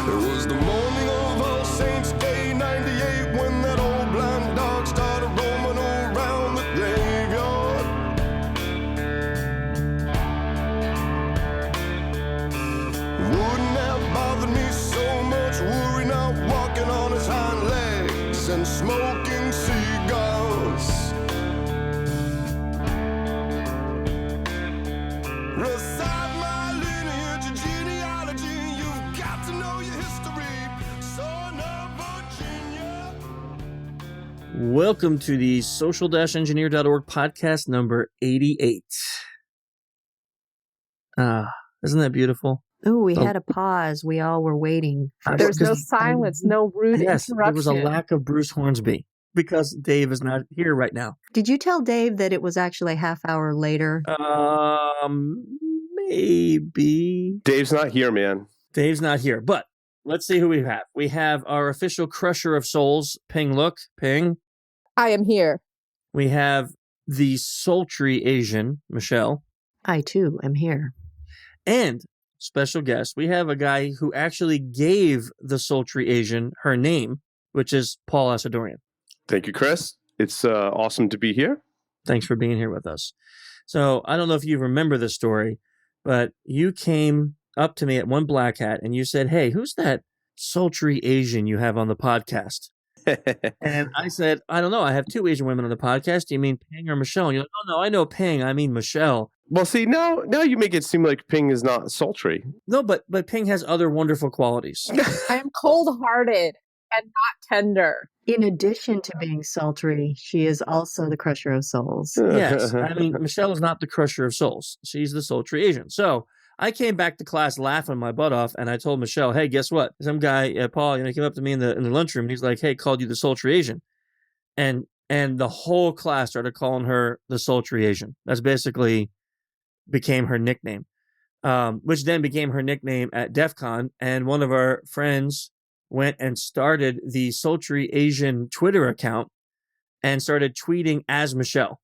It was the morning of All Saints Day, 98, when that old blind dog started roaming around the graveyard. Wouldn't have bothered me so much, worry not walking on his hind legs and smoking cigars. Recite my lineage and genealogy, you've got to know your history, son of Virginia. Welcome to the social-engineer.org podcast number 88. Isn't that beautiful? Oh, we had a pause. We all were waiting. There's no silence, no rude Yes, interruption. there was a lack of Bruce Hornsby because Dave is not here right now. Did you tell Dave that it was actually a half hour later? Maybe. Dave's not here, man. Dave's not here, but let's see who we have. We have our official crusher of souls, Ping Look. Ping. I am here. We have the sultry Asian, Michelle. I, too, am here. And special guest, we have a guy who actually gave the sultry Asian her name, which is Paul Asadorian. Thank you, Chris. It's awesome to be here. Thanks for being here with us. So I don't know if you remember this story, but you came up to me at one Black Hat and you said, "Hey, who's that sultry Asian you have on the podcast?" And I said, "I don't know. I have two Asian women on the podcast. Do you mean Ping or Michelle?" And you're like, "Oh, no, I know Ping. I mean Michelle." Well, see, now you make it seem like Ping is not sultry. No, but Ping has other wonderful qualities. I am cold-hearted and not tender. In addition to being sultry, she is also the crusher of souls. Yes. I mean, Michelle is not the crusher of souls. She's the sultry Asian. So I came back to class laughing my butt off, and I told Michelle, "Hey, guess what? Some guy, Paul, came up to me in the lunchroom, and he's like, 'Hey, called you the sultry Asian.'" And the whole class started calling her the sultry Asian. That's basically became her nickname, which then became her nickname at DEF CON. And one of our friends went and started the sultry Asian Twitter account and started tweeting as Michelle,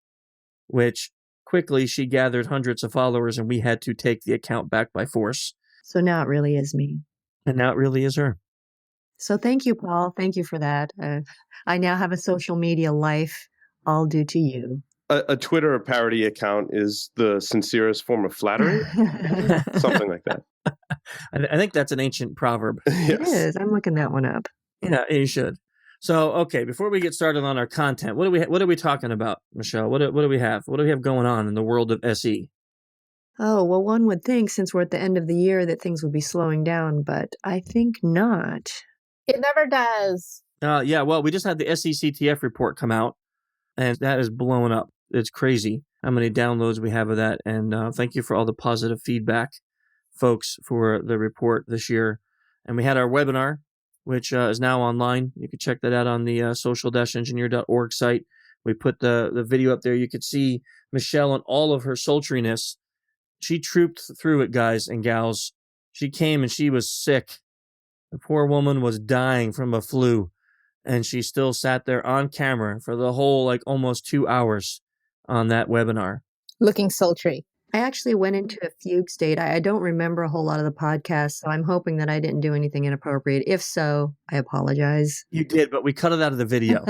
which quickly she gathered hundreds of followers, and we had to take the account back by force. So now it really is me. And now it really is her. So thank you, Paul. Thank you for that. I now have a social media life, all due to you. A Twitter parody account is the sincerest form of flattery. Something like that. I think that's an ancient proverb. It is. I'm looking that one up. Yeah, you should. So, okay, before we get started on our content, what are we talking about, Michelle? What do we have? What do we have going on in the world of SE? Oh, well, one would think since we're at the end of the year that things would be slowing down, but I think not. It never does. Yeah, well, we just had the SECTF report come out, and that is blowing up. It's crazy how many downloads we have of that. And thank you for all the positive feedback, folks, for the report this year. And we had our webinar, which is now online. You can check that out on the social-engineer.org site. We put the video up there. You could see Michelle and all of her sultriness. She trooped through it, guys and gals. She came and she was sick. The poor woman was dying from a flu. And she still sat there on camera for the whole, almost 2 hours on that webinar. Looking sultry. I actually went into a fugue state. I don't remember a whole lot of the podcast, so I'm hoping that I didn't do anything inappropriate. If so, I apologize. You did, but we cut it out of the video.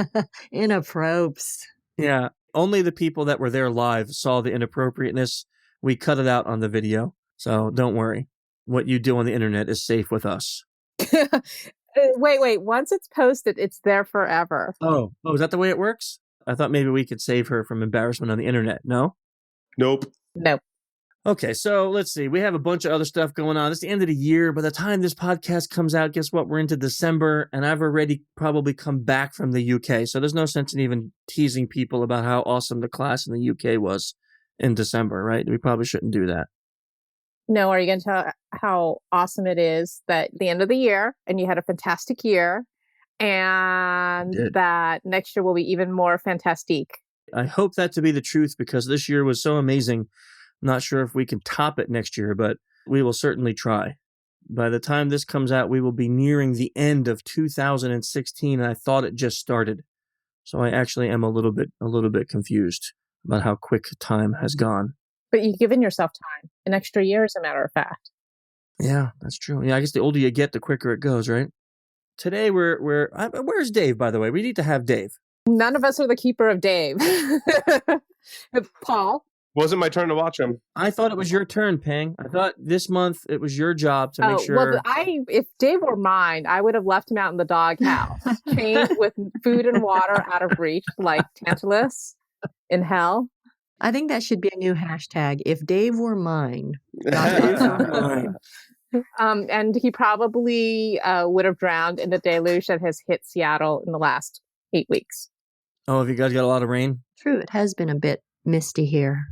Inappropes. Yeah. Only the people that were there live saw the inappropriateness. We cut it out on the video. So don't worry. What you do on the internet is safe with us. Wait. Once it's posted, it's there forever. Oh, is that the way it works? I thought maybe we could save her from embarrassment on the internet. No? Nope. Nope. Okay, so let's see. We have a bunch of other stuff going on. It's the end of the year. By the time this podcast comes out, guess what? We're into December, and I've already probably come back from the UK. So there's no sense in even teasing people about how awesome the class in the UK was in December, right? We probably shouldn't do that. No, are you going to tell how awesome it is that the end of the year and you had a fantastic year and that next year will be even more fantastic? I hope that to be the truth because this year was so amazing. Not sure if we can top it next year, but we will certainly try. By the time this comes out, we will be nearing the end of 2016, and I thought it just started. So I actually am a little bit confused about how quick time has gone. But you've given yourself time, an extra year, as a matter of fact. Yeah, that's true. Yeah, I guess the older you get, the quicker it goes, right? Today where's Dave, by the way? We need to have Dave. None of us are the keeper of Dave. Paul? Wasn't my turn to watch him. I thought it was your turn, Ping. I thought this month it was your job to make sure. Well, if Dave were mine, I would have left him out in the doghouse, chained with food and water out of reach, like Tantalus in hell. I think that should be a new hashtag. If Dave were mine. And he probably would have drowned in the deluge that has hit Seattle in the last 8 weeks. Oh, have you guys got a lot of rain? True, it has been a bit misty here.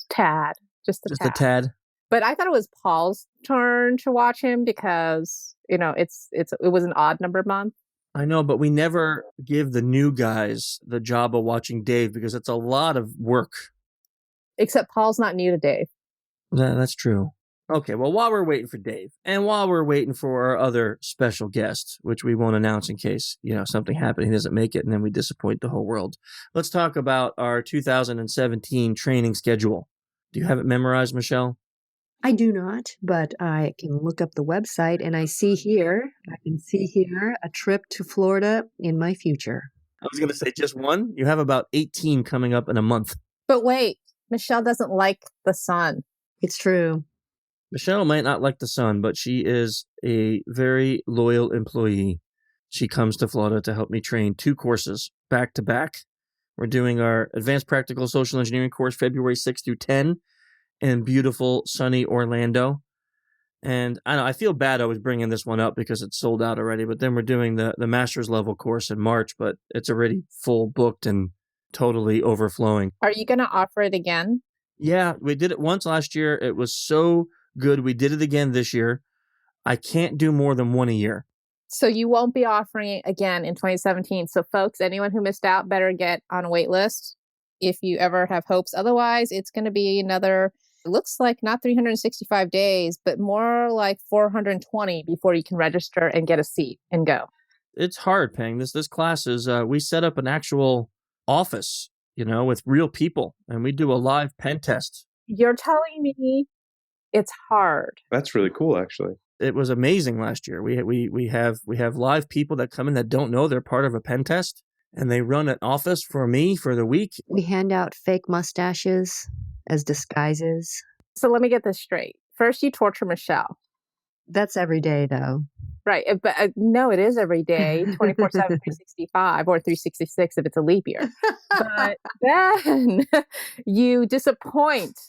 Tad. Just a tad. But I thought it was Paul's turn to watch him because, it was an odd number month. I know, but we never give the new guys the job of watching Dave because it's a lot of work. Except Paul's not new to Dave. That's true. Okay, well, while we're waiting for Dave and while we're waiting for our other special guest, which we won't announce in case, something happened, he doesn't make it, and then we disappoint the whole world. Let's talk about our 2017 training schedule. Do you have it memorized, Michelle? I do not, but I can look up the website and I can see here a trip to Florida in my future. I was going to say just one. You have about 18 coming up in a month. But wait, Michelle doesn't like the sun. It's true. Michelle might not like the sun, but she is a very loyal employee. She comes to Florida to help me train 2 courses back to back. We're doing our Advanced Practical Social Engineering course February 6th through 10 in beautiful, sunny Orlando. And I feel bad I was bringing this one up because it's sold out already, but then we're doing the master's level course in March, but it's already full booked and totally overflowing. Are you going to offer it again? Yeah, we did it once last year. It was so good. We did it again this year. I can't do more than one a year. So you won't be offering it again in 2017. So folks, anyone who missed out better get on a wait list if you ever have hopes. Otherwise, it's going to be another, it looks like not 365 days, but more like 420 before you can register and get a seat and go. It's hard, Peng. This class is, we set up an actual office, with real people, and we do a live pen test. You're telling me it's hard. That's really cool, actually. It was amazing last year. We have live people that come in that don't know they're part of a pen test, and they run an office for me for the week. We hand out fake mustaches as disguises. So let me get this straight. First, you torture Michelle. That's every day, though. Right. But no, it is every day, 24/7, 365, or 366 if it's a leap year. But then you disappoint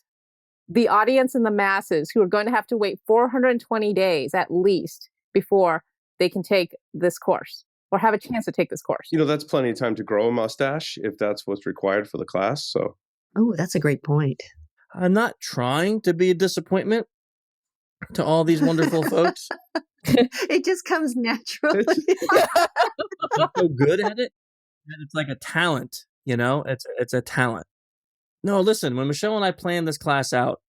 the audience and the masses who are going to have to wait 420 days at least before they can take this course or have a chance to take this course. That's plenty of time to grow a mustache if that's what's required for the class. So, oh, that's a great point. I'm not trying to be a disappointment to all these wonderful folks. It just comes naturally. I'm so good at it that it's like a talent, it's a talent. No, listen, when Michelle and I planned this class out,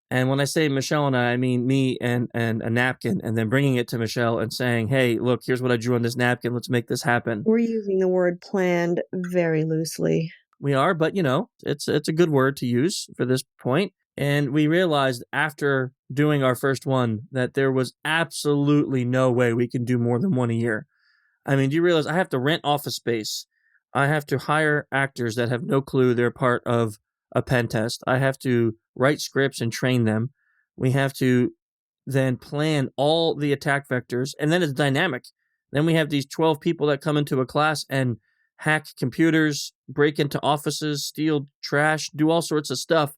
and when I say Michelle and I mean me and a napkin, and then bringing it to Michelle and saying, hey, look, here's what I drew on this napkin. Let's make this happen. We're using the word planned very loosely. We are, but it's a good word to use for this point. And we realized after doing our first one that there was absolutely no way we can do more than one a year. I mean, do you realize I have to rent office space? I have to hire actors that have no clue they're part of a pen test. I have to write scripts and train them. We have to then plan all the attack vectors, and then it's dynamic. Then we have these 12 people that come into a class and hack computers, break into offices, steal trash, do all sorts of stuff.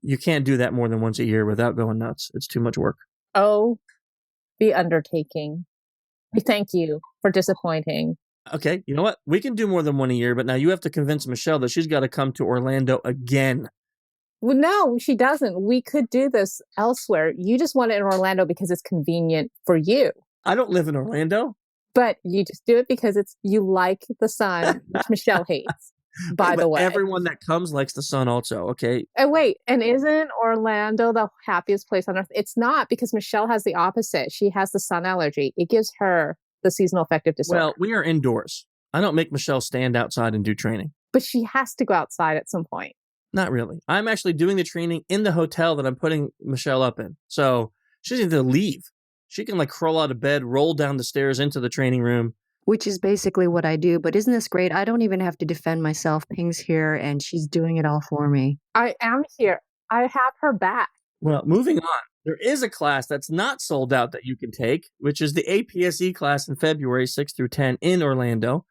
You can't do that more than once a year without going nuts. It's too much work. Oh, the undertaking. We thank you for disappointing. Okay, you know what? We can do more than one a year, but now you have to convince Michelle that she's got to come to Orlando again. Well, no, she doesn't. We could do this elsewhere. You just want it in Orlando because it's convenient for you. I don't live in Orlando. But you just do it because you like the sun, which Michelle hates, by the way. Everyone that comes likes the sun also, okay? And wait, and isn't Orlando the happiest place on earth? It's not, because Michelle has the opposite. She has the sun allergy. It gives her the seasonal affective disorder. Well, we are indoors. I don't make Michelle stand outside and do training. But she has to go outside at some point. Not really. I'm actually doing the training in the hotel that I'm putting Michelle up in. So She doesn't have to leave. She can like crawl out of bed, roll down the stairs into the training room. Which is basically what I do. But isn't this great? I don't even have to defend myself. Ping's here and she's doing it all for me. I am here. I have her back. Well, moving on. There is a class that's not sold out that you can take, which is the APSE class in February 6 through 10 in Orlando.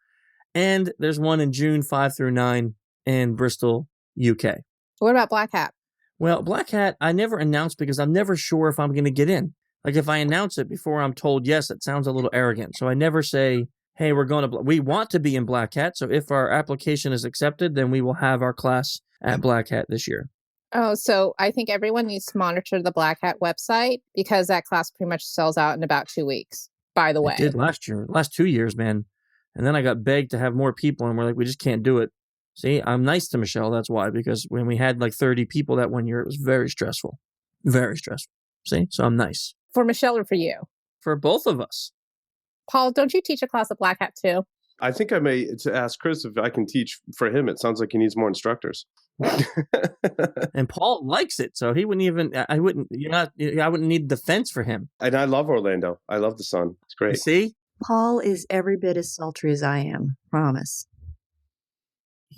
And there's one in June 5 through 9 in Bristol, UK. What about Black Hat? Well, Black Hat, I never announced because I'm never sure if I'm going to get in. Like if I announce it before I'm told yes, it sounds a little arrogant. So I never say, hey, we want to be in Black Hat. So if our application is accepted, then we will have our class at Black Hat this year. Oh, so I think everyone needs to monitor the Black Hat website because that class pretty much sells out in about 2 weeks, by the way. It did last 2 years, man. And then I got begged to have more people and we're like, we just can't do it. See, I'm nice to Michelle. That's why, because when we had like 30 people that one year, it was very stressful. Very stressful. See, so I'm nice. For Michelle or for you? For both of us. Paul, don't you teach a class at Black Hat too? I think I may to ask Chris if I can teach for him. It sounds like he needs more instructors. And Paul likes it, so he wouldn't even. I wouldn't need defense for him. And I love Orlando. I love the sun. It's great. You see, Paul is every bit as sultry as I am. Promise.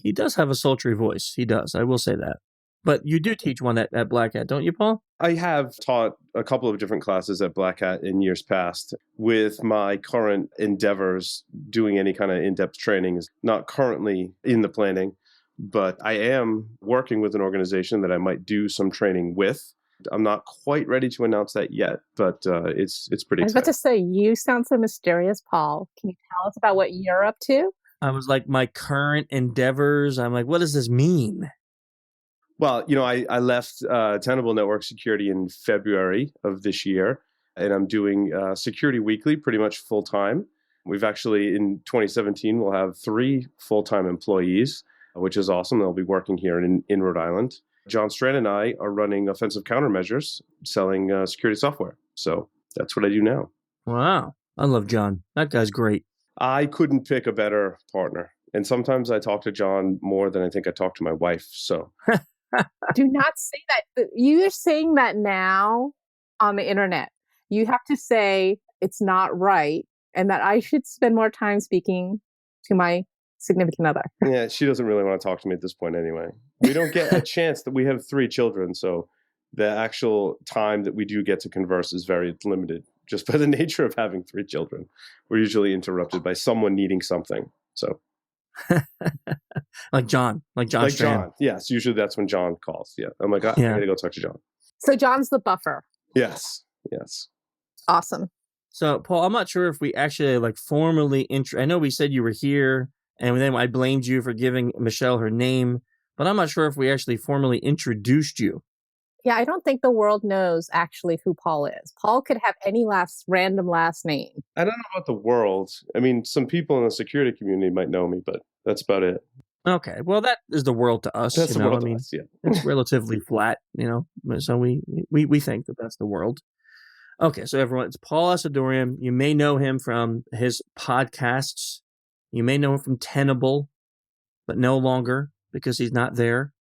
he does have a sultry voice. He does. I will say that. But you do teach one at Black Hat, don't you, Paul? I have taught a couple of different classes at Black Hat in years past. With my current endeavors, doing any kind of in-depth training is not currently in the planning, but I am working with an organization that I might do some training with. I'm not quite ready to announce that yet, but it's pretty I was about exciting. to say, you sound so mysterious, Paul. Can you tell us about what you're up to? I was like, my current endeavors. I'm like, what does this mean? Well, I left Tenable Network Security in February of this year, and I'm doing Security Weekly pretty much full time. We've actually, in 2017, we'll have 3 full-time employees, which is awesome. They'll be working here in Rhode Island. John Strand and I are running offensive countermeasures, selling security software. So that's what I do now. Wow. I love John. That guy's great. I couldn't pick a better partner. And sometimes I talk to John more than I think I talk to my wife. So Do not say that. You're saying that now on the internet. You have to say it's not right and that I should spend more time speaking to my significant other. yeah, she doesn't really want to talk to me at this point anyway. We don't get a chance that we have 3 children. So the actual time that we do get to converse is very limited just by the nature of having 3 children. We're usually interrupted by someone needing something. So like John Strand. John. Yes. Usually that's when John calls. Yeah. I'm like, I gotta go talk to John. So John's the buffer. Yes. Awesome. So, Paul, I'm not sure if we actually like formally I know we said you were here, and then I blamed you for giving Michelle her name, but I'm not sure if we actually formally introduced you. Yeah, I don't think the world knows actually who Paul is. Paul could have any random last name. I don't know about the world. I mean, some people in the security community might know me, but that's about it. Okay, well, that is the world to us. That's the world to us, yeah. It's relatively flat, so we think that that's the world. Okay, so everyone, it's Paul Asadorian. You may know him from his podcasts. You may know him from Tenable, but no longer because he's not there.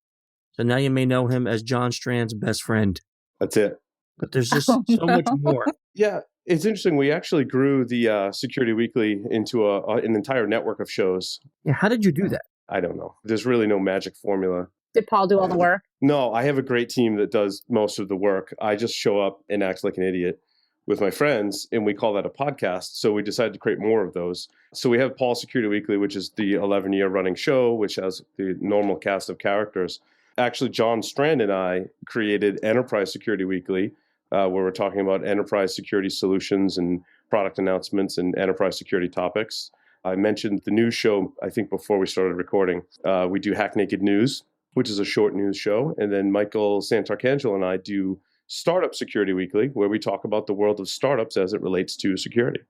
So now you may know him as John Strand's best friend. That's it. But there's just so much more. Yeah, it's interesting. We actually grew the Security Weekly into an entire network of shows. Yeah, how did you do that? I don't know. There's really no magic formula. Did Paul do all the work? No, I have a great team that does most of the work. I just show up and act like an idiot with my friends, and we call that a podcast. So we decided to create more of those. So we have Paul Security Weekly, which is the 11-year running show, which has the normal cast of characters. Actually, John Strand and I created Enterprise Security Weekly, where we're talking about enterprise security solutions and product announcements and enterprise security topics. I mentioned the news show, I think, before we started recording. We do Hack Naked News, which is a short news show. And then Michael Santarcangelo and I do Startup Security Weekly, where we talk about the world of startups as it relates to security.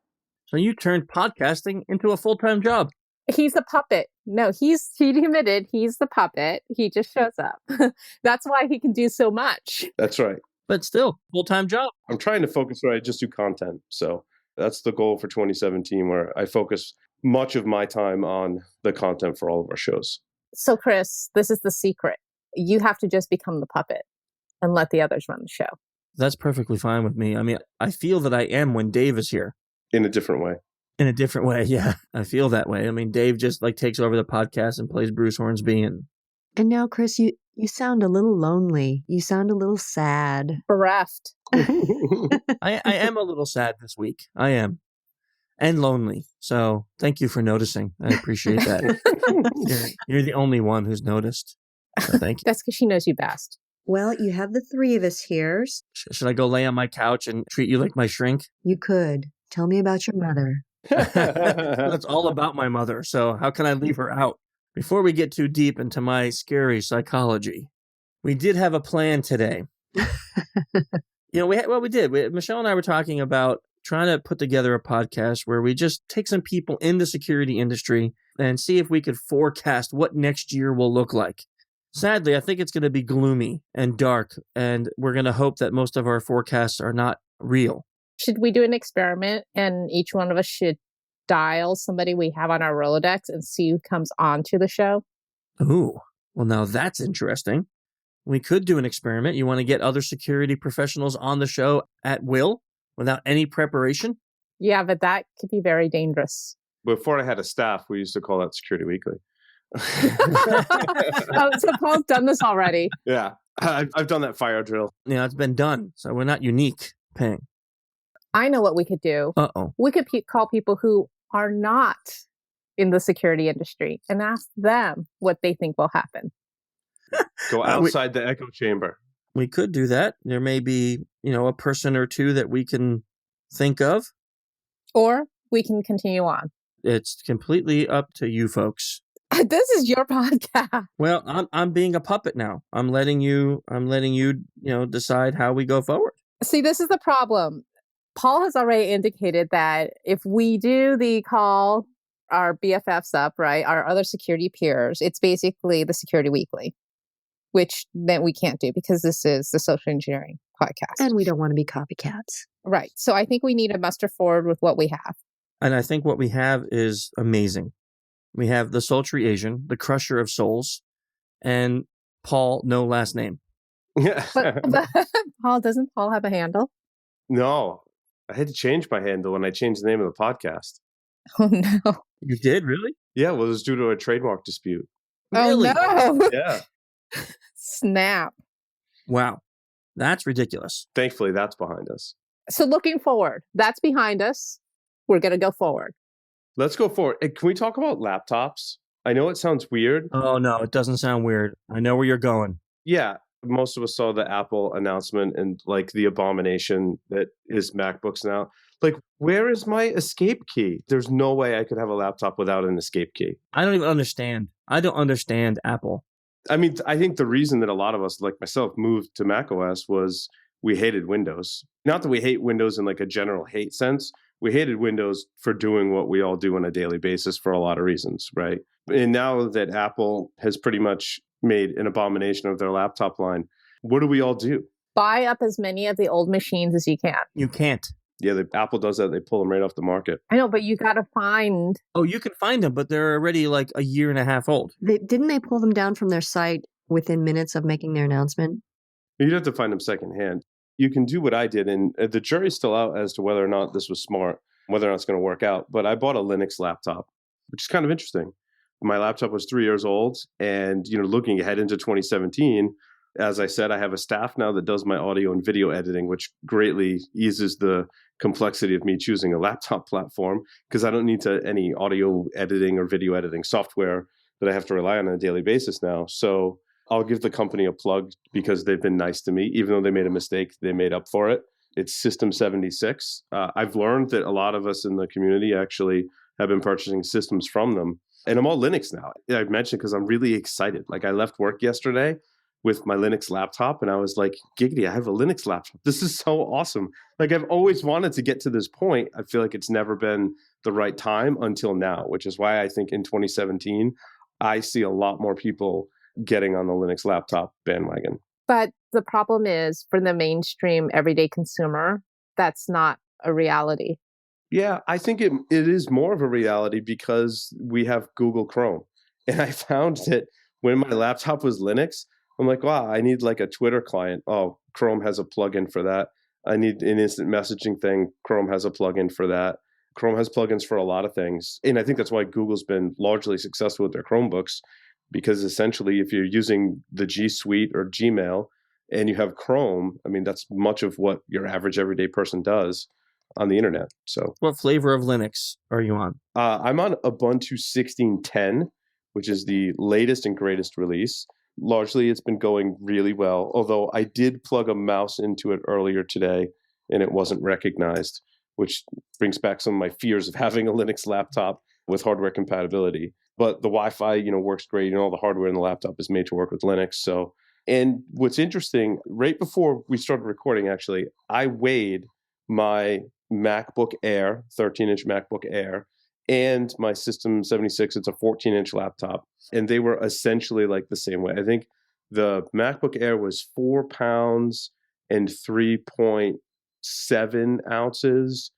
So you turned podcasting into a full-time job. He's a puppet. No, he admitted he's the puppet. He just shows up. That's why he can do so much. That's right. But still, full-time job. I'm trying to focus where I just do content. So that's the goal for 2017, where I focus much of my time on the content for all of our shows. So, Chris, this is the secret. You have to just become the puppet and let the others run the show. That's perfectly fine with me. I mean, I feel that I am when Dave is here. In a different way. In a different way, yeah. I feel that way. I mean, Dave just like takes over the podcast and plays Bruce Hornsby. And now, Chris, you sound a little lonely. You sound a little sad. Bereft. I am a little sad this week. I am. And lonely. So thank you for noticing. I appreciate that. You're the only one who's noticed. So thank you. That's because she knows you best. Well, you have the three of us here. Should I go lay on my couch and treat you like my shrink? You could. Tell me about your mother. That's all about my mother. So how can I leave her out? Before we get too deep into my scary psychology, we did have a plan today. We did. Michelle and I were talking about trying to put together a podcast where we just take some people in the security industry and see if we could forecast what next year will look like. Sadly, I think it's going to be gloomy and dark, and we're going to hope that most of our forecasts are not real. Should we do an experiment and each one of us should dial somebody we have on our Rolodex and see who comes on to the show? Ooh, well, now that's interesting. We could do an experiment. You want to get other security professionals on the show at will without any preparation? Yeah, but that could be very dangerous. Before I had a staff, we used to call that Security Weekly. Oh, so Paul's done this already. Yeah, I've done that fire drill. Yeah, it's been done. So we're not unique, Ping. I know what we could do. Uh-oh. We could call people who are not in the security industry and ask them what they think will happen. Go outside the echo chamber. We could do that. There may be, a person or two that we can think of. Or we can continue on. It's completely up to you folks. This is your podcast. Well, I'm being a puppet now. I'm letting you, decide how we go forward. See, this is the problem. Paul has already indicated that if we do the call our BFFs up, right, our other security peers, it's basically the Security Weekly, which then we can't do because this is the social engineering podcast. And we don't want to be copycats. Right. So I think we need to muster forward with what we have. And I think what we have is amazing. We have the sultry Asian, the crusher of souls, and Paul, no last name. Yeah. But Paul, doesn't Paul have a handle? No. I had to change my handle when I changed the name of the podcast. Oh, no. You did, really? Yeah, well, it was due to a trademark dispute. Really? Oh, no. Yeah. Snap. Wow. That's ridiculous. Thankfully, that's behind us. So looking forward, that's behind us. We're going to go forward. Let's go forward. Hey, can we talk about laptops? I know it sounds weird. Oh, no, it doesn't sound weird. I know where you're going. Yeah. Most of us saw the Apple announcement and like the abomination that is MacBooks now. Like, where is my escape key? There's no way I could have a laptop without an escape key. I don't even understand. I don't understand Apple. I mean, I think the reason that a lot of us, like myself, moved to macOS was we hated Windows. Not that we hate Windows in like a general hate sense. We hated Windows for doing what we all do on a daily basis for a lot of reasons, right? And now that Apple has pretty much made an abomination of their laptop line, what do we all do? Buy up as many of the old machines as you can. You can't. Yeah, Apple does that. They pull them right off the market. I know, but you got to find... Oh, you can find them, but they're already like a year and a half old. Didn't they pull them down from their site within minutes of making their announcement? You'd have to find them secondhand. You can do what I did, and the jury's still out as to whether or not this was smart, whether or not it's going to work out. But I bought a Linux laptop, which is kind of interesting. My laptop was 3 years old, and looking ahead into 2017, as I said, I have a staff now that does my audio and video editing, which greatly eases the complexity of me choosing a laptop platform because I don't need any audio editing or video editing software that I have to rely on a daily basis now. So I'll give the company a plug because they've been nice to me. Even though they made a mistake, they made up for it. It's System 76. I've learned that a lot of us in the community actually have been purchasing systems from them. And I'm all Linux now. I've mentioned because I'm really excited. Like I left work yesterday with my Linux laptop and I was like, giggity, I have a Linux laptop. This is so awesome. Like I've always wanted to get to this point. I feel like it's never been the right time until now, which is why I think in 2017, I see a lot more people getting on the Linux laptop bandwagon. But the problem is for the mainstream everyday consumer, that's not a reality. Yeah, I think it is more of a reality because we have Google Chrome. And I found that when my laptop was Linux, I'm like, wow, I need like a Twitter client. Oh, Chrome has a plugin for that. I need an instant messaging thing. Chrome has a plugin for that. Chrome has plugins for a lot of things. And I think that's why Google's been largely successful with their Chromebooks, because essentially if you're using the G Suite or Gmail and you have Chrome, I mean, that's much of what your average everyday person does on the internet. So What flavor of Linux are you on? I'm on Ubuntu 16.10, which is the latest and greatest release. Largely, it's been going really well, although I did plug a mouse into it earlier today and it wasn't recognized, which brings back some of my fears of having a Linux laptop with hardware compatibility. But the Wi-Fi, works great, and all the hardware in the laptop is made to work with Linux. So, and what's interesting, right before we started recording, actually, I weighed my MacBook Air, 13-inch MacBook Air, and my System 76, it's a 14-inch laptop. And they were essentially like the same way. I think the MacBook Air was 4 pounds and 3.7 ounces.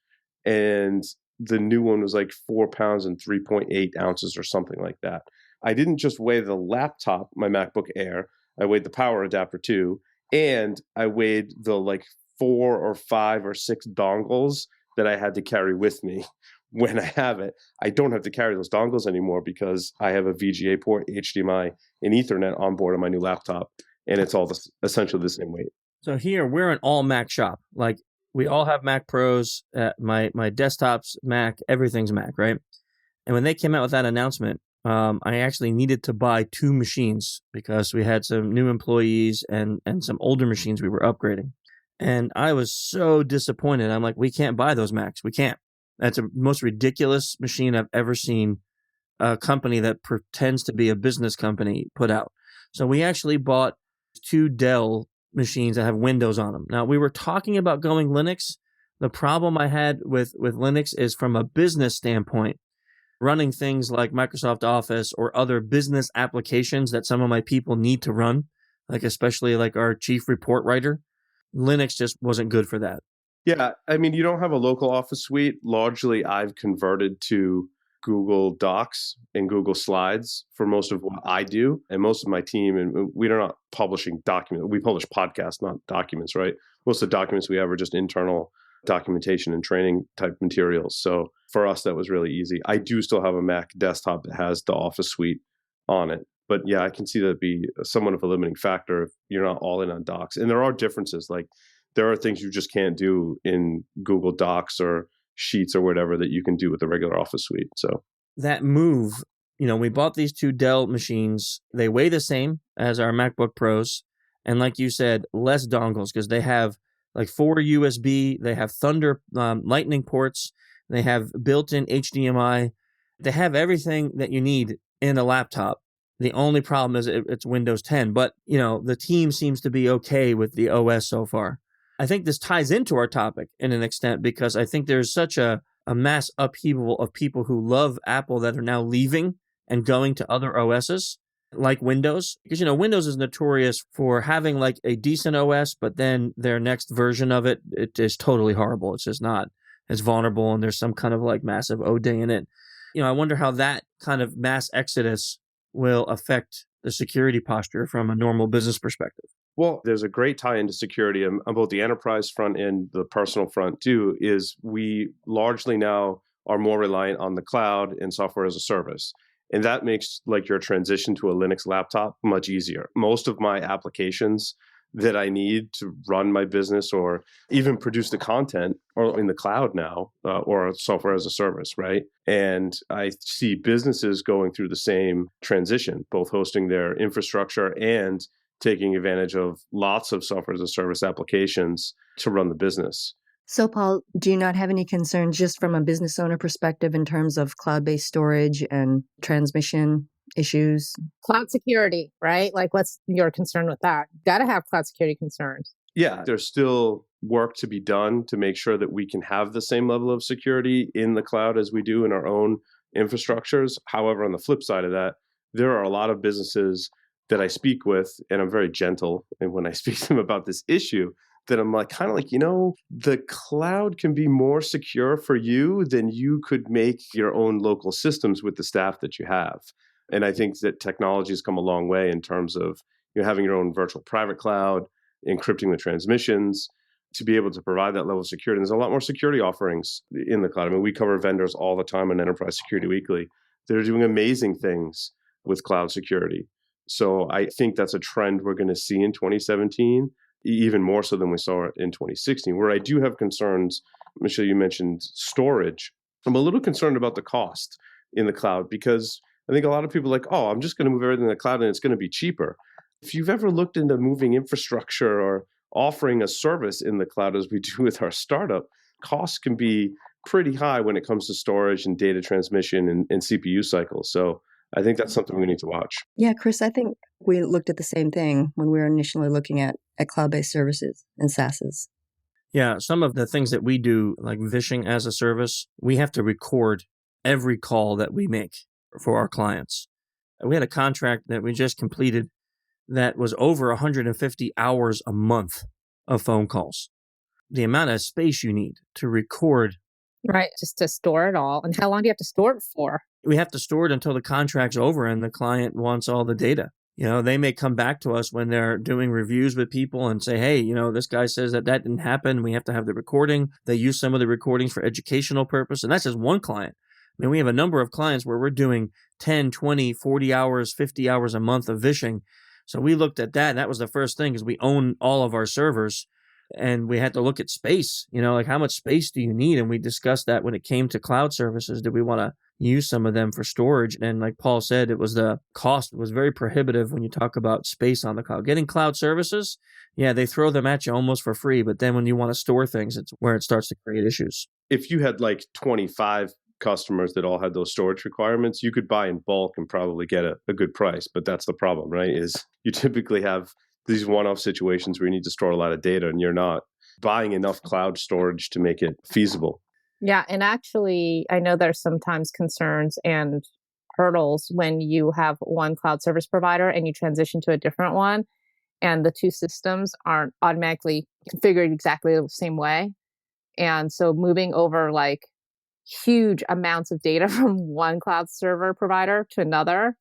And the new one was like 4 pounds and 3.8 ounces or something like that. I didn't just weigh the laptop, my MacBook Air. I weighed the power adapter too. And I weighed the like 4 or 5 or 6 dongles that I had to carry with me when I have it. I don't have to carry those dongles anymore because I have a VGA port, HDMI, and Ethernet on board on my new laptop, and it's all essentially the same weight. So here we're an all Mac shop. Like we all have Mac Pros. My desktop's Mac. Everything's Mac, right? And when they came out with that announcement, I actually needed to buy 2 machines because we had some new employees and some older machines we were upgrading. And I was so disappointed. I'm like, we can't buy those Macs. We can't. That's the most ridiculous machine I've ever seen a company that pretends to be a business company put out. So we actually bought 2 Dell machines that have Windows on them. Now, we were talking about going Linux. The problem I had with Linux is from a business standpoint, running things like Microsoft Office or other business applications that some of my people need to run, like especially like our chief report writer. Linux just wasn't good for that. Yeah, I mean, you don't have a local Office suite. Largely, I've converted to Google Docs and Google Slides for most of what I do and most of my team. And we're not publishing documents. We publish podcasts, not documents, right? Most of the documents we have are just internal documentation and training type materials. So for us, that was really easy. I do still have a Mac desktop that has the Office suite on it. But yeah, I can see that be somewhat of a limiting factor if you're not all in on Docs. And there are differences. Like there are things you just can't do in Google Docs or Sheets or whatever that you can do with the regular Office suite. So that move, we bought these 2 Dell machines. They weigh the same as our MacBook Pros. And like you said, less dongles because they have like 4 USB. They have Thunder Lightning ports. They have built-in HDMI. They have everything that you need in a laptop. The only problem is it's Windows 10. But, the team seems to be okay with the OS so far. I think this ties into our topic in an extent because I think there's such a mass upheaval of people who love Apple that are now leaving and going to other OSs like Windows. Because, Windows is notorious for having like a decent OS, but then their next version of it is totally horrible. It's just not. It's vulnerable and there's some kind of like massive OD in it. I wonder how that kind of mass exodus will affect the security posture from a normal business perspective. Well, there's a great tie into security on both the enterprise front and the personal front too, is we largely now are more reliant on the cloud and software as a service. And that makes like your transition to a Linux laptop much easier. Most of my applications that I need to run my business or even produce the content are in the cloud now or software as a service, right? And I see businesses going through the same transition, both hosting their infrastructure and taking advantage of lots of software as a service applications to run the business. So, Paul, do you not have any concerns just from a business owner perspective in terms of cloud-based storage and transmission issues? Cloud security, right? Like, what's your concern with that? Got to have cloud security concerns. Yeah, there's still work to be done to make sure that we can have the same level of security in the cloud as we do in our own infrastructures. However, on the flip side of that, there are a lot of businesses that I speak with, and I'm very gentle. And when I speak to them about this issue, that I'm like, kind of like, the cloud can be more secure for you than you could make your own local systems with the staff that you have. And I think that technology has come a long way in terms of having your own virtual private cloud, encrypting the transmissions, to be able to provide that level of security. And there's a lot more security offerings in the cloud. I mean, we cover vendors all the time on Enterprise Security Weekly. They're doing amazing things with cloud security. So I think that's a trend we're going to see in 2017, even more so than we saw in 2016. Where I do have concerns, Michelle, you mentioned storage. I'm a little concerned about the cost in the cloud, because I think a lot of people are like, oh, I'm just going to move everything in the cloud and it's going to be cheaper. If you've ever looked into moving infrastructure or offering a service in the cloud, as we do with our startup, costs can be pretty high when it comes to storage and data transmission and CPU cycles. So I think that's something we need to watch. Yeah, Chris, I think we looked at the same thing when we were initially looking at cloud-based services and SaaSes. Yeah, some of the things that we do, like phishing as a service, we have to record every call that we make for our clients. We had a contract that we just completed that was over 150 hours a month of phone calls. The amount of space you need to record. Right, just to store it all. And how long do you have to store it for? We have to store it until the contract's over and the client wants all the data. They may come back to us when they're doing reviews with people and say, hey, this guy says that didn't happen. We have to have the recording. They use some of the recordings for educational purpose. And that's just one client. I mean, we have a number of clients where we're doing 10, 20, 40 hours, 50 hours a month of phishing. So we looked at that. And that was the first thing, because we own all of our servers. And we had to look at space, like how much space do you need? And we discussed that when it came to cloud services. Did we want to use some of them for storage? And like Paul said, the cost was very prohibitive when you talk about space on the cloud. Getting cloud services, yeah, they throw them at you almost for free. But then when you want to store things, it's where it starts to create issues. If you had like 25 customers that all had those storage requirements, you could buy in bulk and probably get a good price. But that's the problem, right? Is you typically have these one-off situations where you need to store a lot of data and you're not buying enough cloud storage to make it feasible. Yeah. And actually, I know there's sometimes concerns and hurdles when you have one cloud service provider and you transition to a different one, and the two systems aren't automatically configured exactly the same way. And so moving over like huge amounts of data from one cloud server provider to another,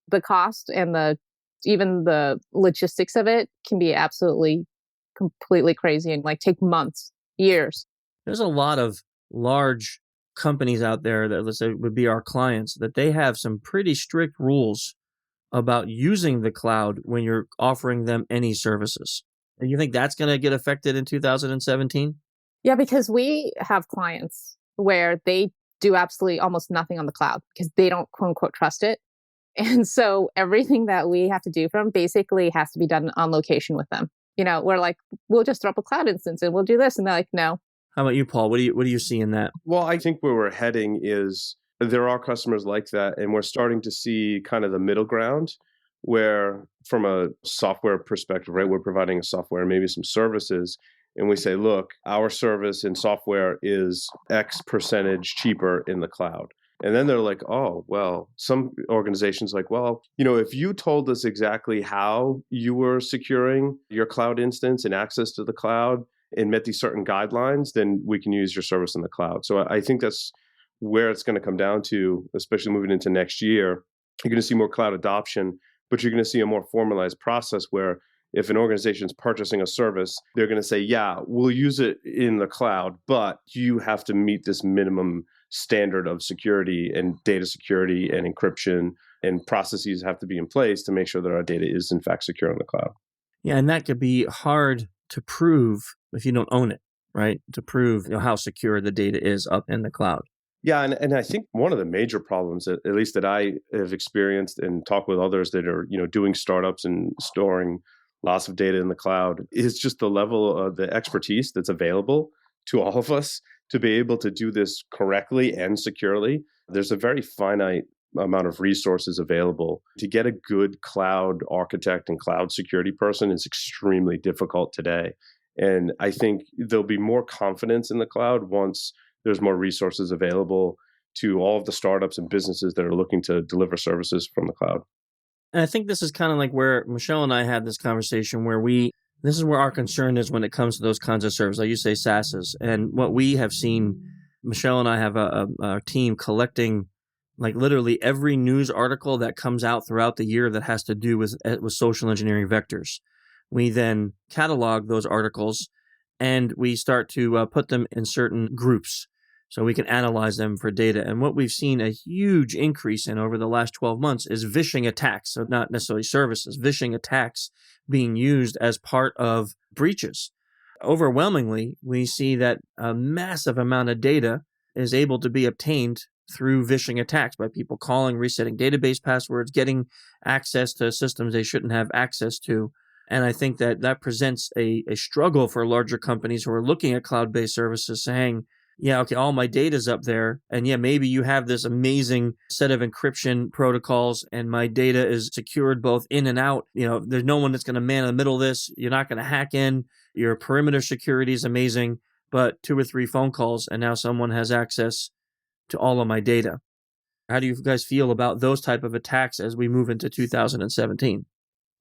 the cost and even the logistics of it can be absolutely completely crazy and like take months, years. There's a lot of large companies out there that, let's say, would be our clients, that they have some pretty strict rules about using the cloud when you're offering them any services. And you think that's going to get affected in 2017? Yeah, because we have clients where they do absolutely almost nothing on the cloud because they don't quote unquote trust it. And so everything that we have to do for them basically has to be done on location with them. We're like, we'll just throw up a cloud instance and we'll do this. And they're like, no. How about you, Paul? What do you see in that? Well, I think where we're heading is there are customers like that. And we're starting to see kind of the middle ground where, from a software perspective, right, we're providing a software and maybe some services. And we say, look, our service and software is X percentage cheaper in the cloud. And then they're like, oh, well, some organizations like, well, if you told us exactly how you were securing your cloud instance and access to the cloud and met these certain guidelines, then we can use your service in the cloud. So I think that's where it's going to come down to, especially moving into next year. You're going to see more cloud adoption, but you're going to see a more formalized process where if an organization is purchasing a service, they're going to say, yeah, we'll use it in the cloud, but you have to meet this minimum standard of security and data security and encryption, and processes have to be in place to make sure that our data is in fact secure in the cloud. Yeah, and that could be hard to prove if you don't own it, right? To prove how secure the data is up in the cloud. Yeah, and I think one of the major problems, at least that I have experienced and talked with others that are doing startups and storing lots of data in the cloud, is just the level of the expertise that's available to all of us to be able to do this correctly and securely. There's a very finite amount of resources available. To get a good cloud architect and cloud security person is extremely difficult today. And I think there'll be more confidence in the cloud once there's more resources available to all of the startups and businesses that are looking to deliver services from the cloud. And I think this is kind of like where Michelle and I had this conversation where this is where our concern is when it comes to those kinds of services, like you say, SaaSes. And what we have seen, Michelle and I have a team collecting like literally every news article that comes out throughout the year that has to do with social engineering vectors. We then catalog those articles and we start to put them in certain groups so we can analyze them for data. And what we've seen a huge increase in over the last 12 months is phishing attacks. So not necessarily services, phishing attacks being used as part of breaches. Overwhelmingly, we see that a massive amount of data is able to be obtained through phishing attacks by people calling, resetting database passwords, getting access to systems they shouldn't have access to. And I think that presents a struggle for larger companies who are looking at cloud-based services saying, yeah, okay, all my data's up there. And yeah, maybe you have this amazing set of encryption protocols and my data is secured both in and out. There's no one that's going to man in the middle of this. You're not going to hack in. Your perimeter security is amazing, but 2 or 3 phone calls and now someone has access to all of my data. How do you guys feel about those type of attacks as we move into 2017?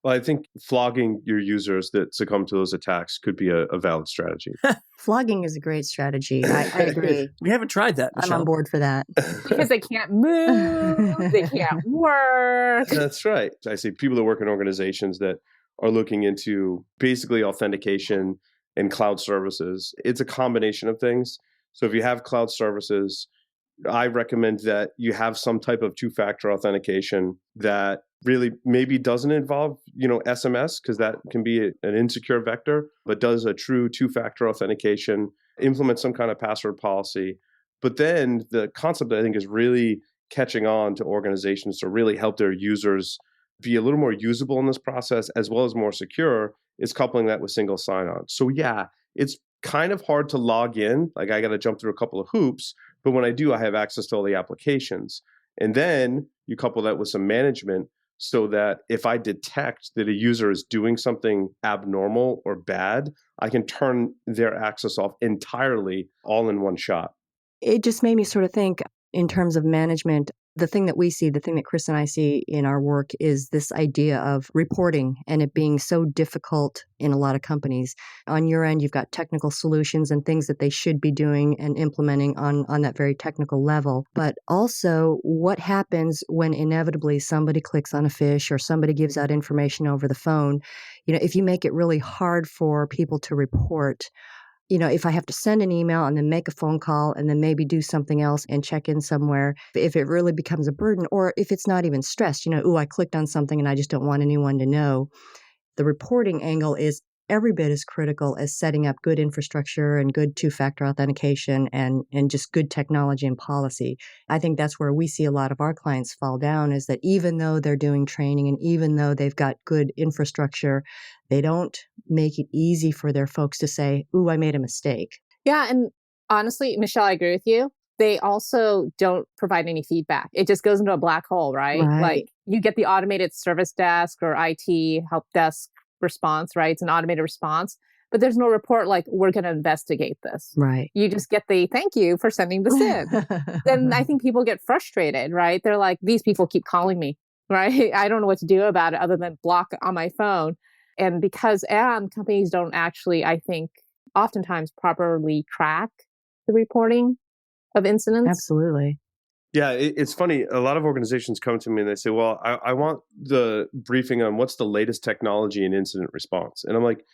Well, I think flogging your users that succumb to those attacks could be a valid strategy. Flogging is a great strategy. I agree. We haven't tried that, Michelle. I'm on board for that. Because they can't move, they can't work. That's right. I see people that work in organizations that are looking into basically authentication and cloud services. It's a combination of things. So if you have cloud services, I recommend that you have some type of 2-factor authentication that really maybe doesn't involve, SMS, because that can be an insecure vector, but does a true 2-factor authentication, implement some kind of password policy. But then the concept that I think is really catching on to organizations to really help their users be a little more usable in this process, as well as more secure, is coupling that with single sign-on. So yeah, it's kind of hard to log in. Like I got to jump through a couple of hoops, but when I do, I have access to all the applications. And then you couple that with some management so that if I detect that a user is doing something abnormal or bad, I can turn their access off entirely all in one shot. It just made me sort of think in terms of management. The thing that we see, the thing that Chris and I see in our work is this idea of reporting and it being so difficult in a lot of companies. On your end, you've got technical solutions and things that they should be doing and implementing on that very technical level. But also what happens when inevitably somebody clicks on a fish or somebody gives out information over the phone. If you make it really hard for people to report, if I have to send an email and then make a phone call and then maybe do something else and check in somewhere, if it really becomes a burden, or if it's not even stressed, I clicked on something and I just don't want anyone to know. The reporting angle is every bit as critical as setting up good infrastructure and good 2-factor authentication and just good technology and policy. I think that's where we see a lot of our clients fall down, is that even though they're doing training and even though they've got good infrastructure, they don't make it easy for their folks to say, ooh, I made a mistake. Yeah. And honestly, Michelle, I agree with you. They also don't provide any feedback. It just goes into a black hole, right? Like you get the automated service desk or IT help desk response, right? It's an automated response, but there's no report like, we're going to investigate this. Right. You just get the thank you for sending this in. Then I think people get frustrated, right? They're like, these people keep calling me, right? I don't know what to do about it other than block on my phone. And because companies don't actually, I think, oftentimes properly track the reporting of incidents. Absolutely. Yeah, it's funny. A lot of organizations come to me and they say, well, I want the briefing on what's the latest technology in incident response. And I'm like,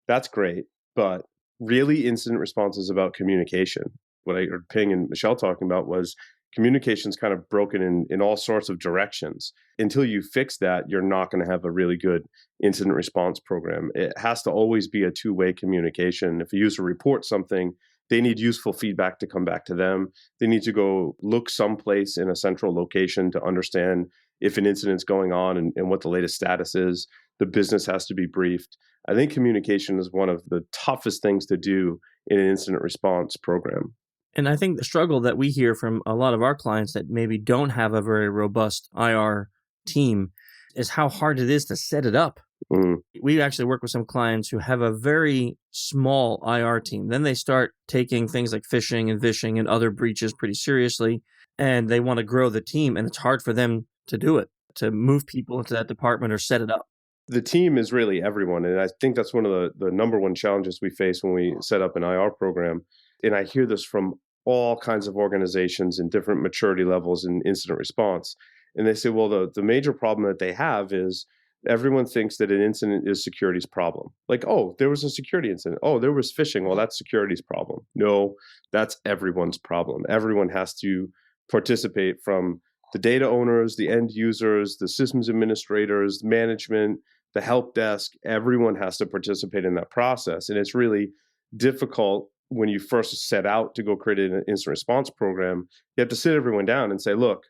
that's great. But really, incident response is about communication. What I heard Ping and Michelle talking about was communication's kind of broken in all sorts of directions. Until you fix that, you're not going to have a really good incident response program. It has to always be a 2-way communication. If a user reports something, they need useful feedback to come back to them. They need to go look someplace in a central location to understand if an incident's going on and what the latest status is. The business has to be briefed. I think communication is one of the toughest things to do in an incident response program. And I think the struggle that we hear from a lot of our clients that maybe don't have a very robust IR team is how hard it is to set it up. Mm. We actually work with some clients who have a very small IR team. Then they start taking things like phishing and vishing and other breaches pretty seriously, and they want to grow the team, and it's hard for them to do it, to move people into that department or set it up. The team is really everyone, and I think that's one of the number one challenges we face when we set up an IR program. And I hear this from all kinds of organizations in different maturity levels in incident response. And they say, well, the major problem that they have is everyone thinks that an incident is security's problem. Like, oh, there was a security incident. Oh, there was phishing. Well, that's security's problem. No, that's everyone's problem. Everyone has to participate, from the data owners, the end users, the systems administrators, management, the help desk. Everyone has to participate in that process. And it's really difficult when you first set out to go create an incident response program. You have to sit everyone down and say, look,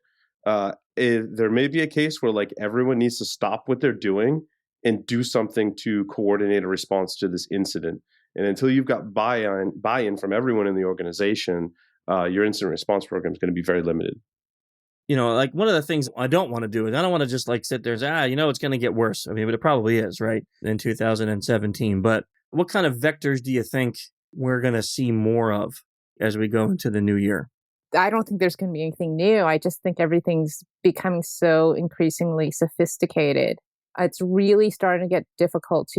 there may be a case where like everyone needs to stop what they're doing and do something to coordinate a response to this incident. And until you've got buy-in from everyone in the organization, your incident response program is going to be very limited. Like one of the things I don't want to do is I don't want to just like sit there and say, it's going to get worse. I mean, but it probably is, right, in 2017. But what kind of vectors do you think we're going to see more of as we go into the new year? I don't think there's going to be anything new. I just think everything's becoming so increasingly sophisticated. It's really starting to get difficult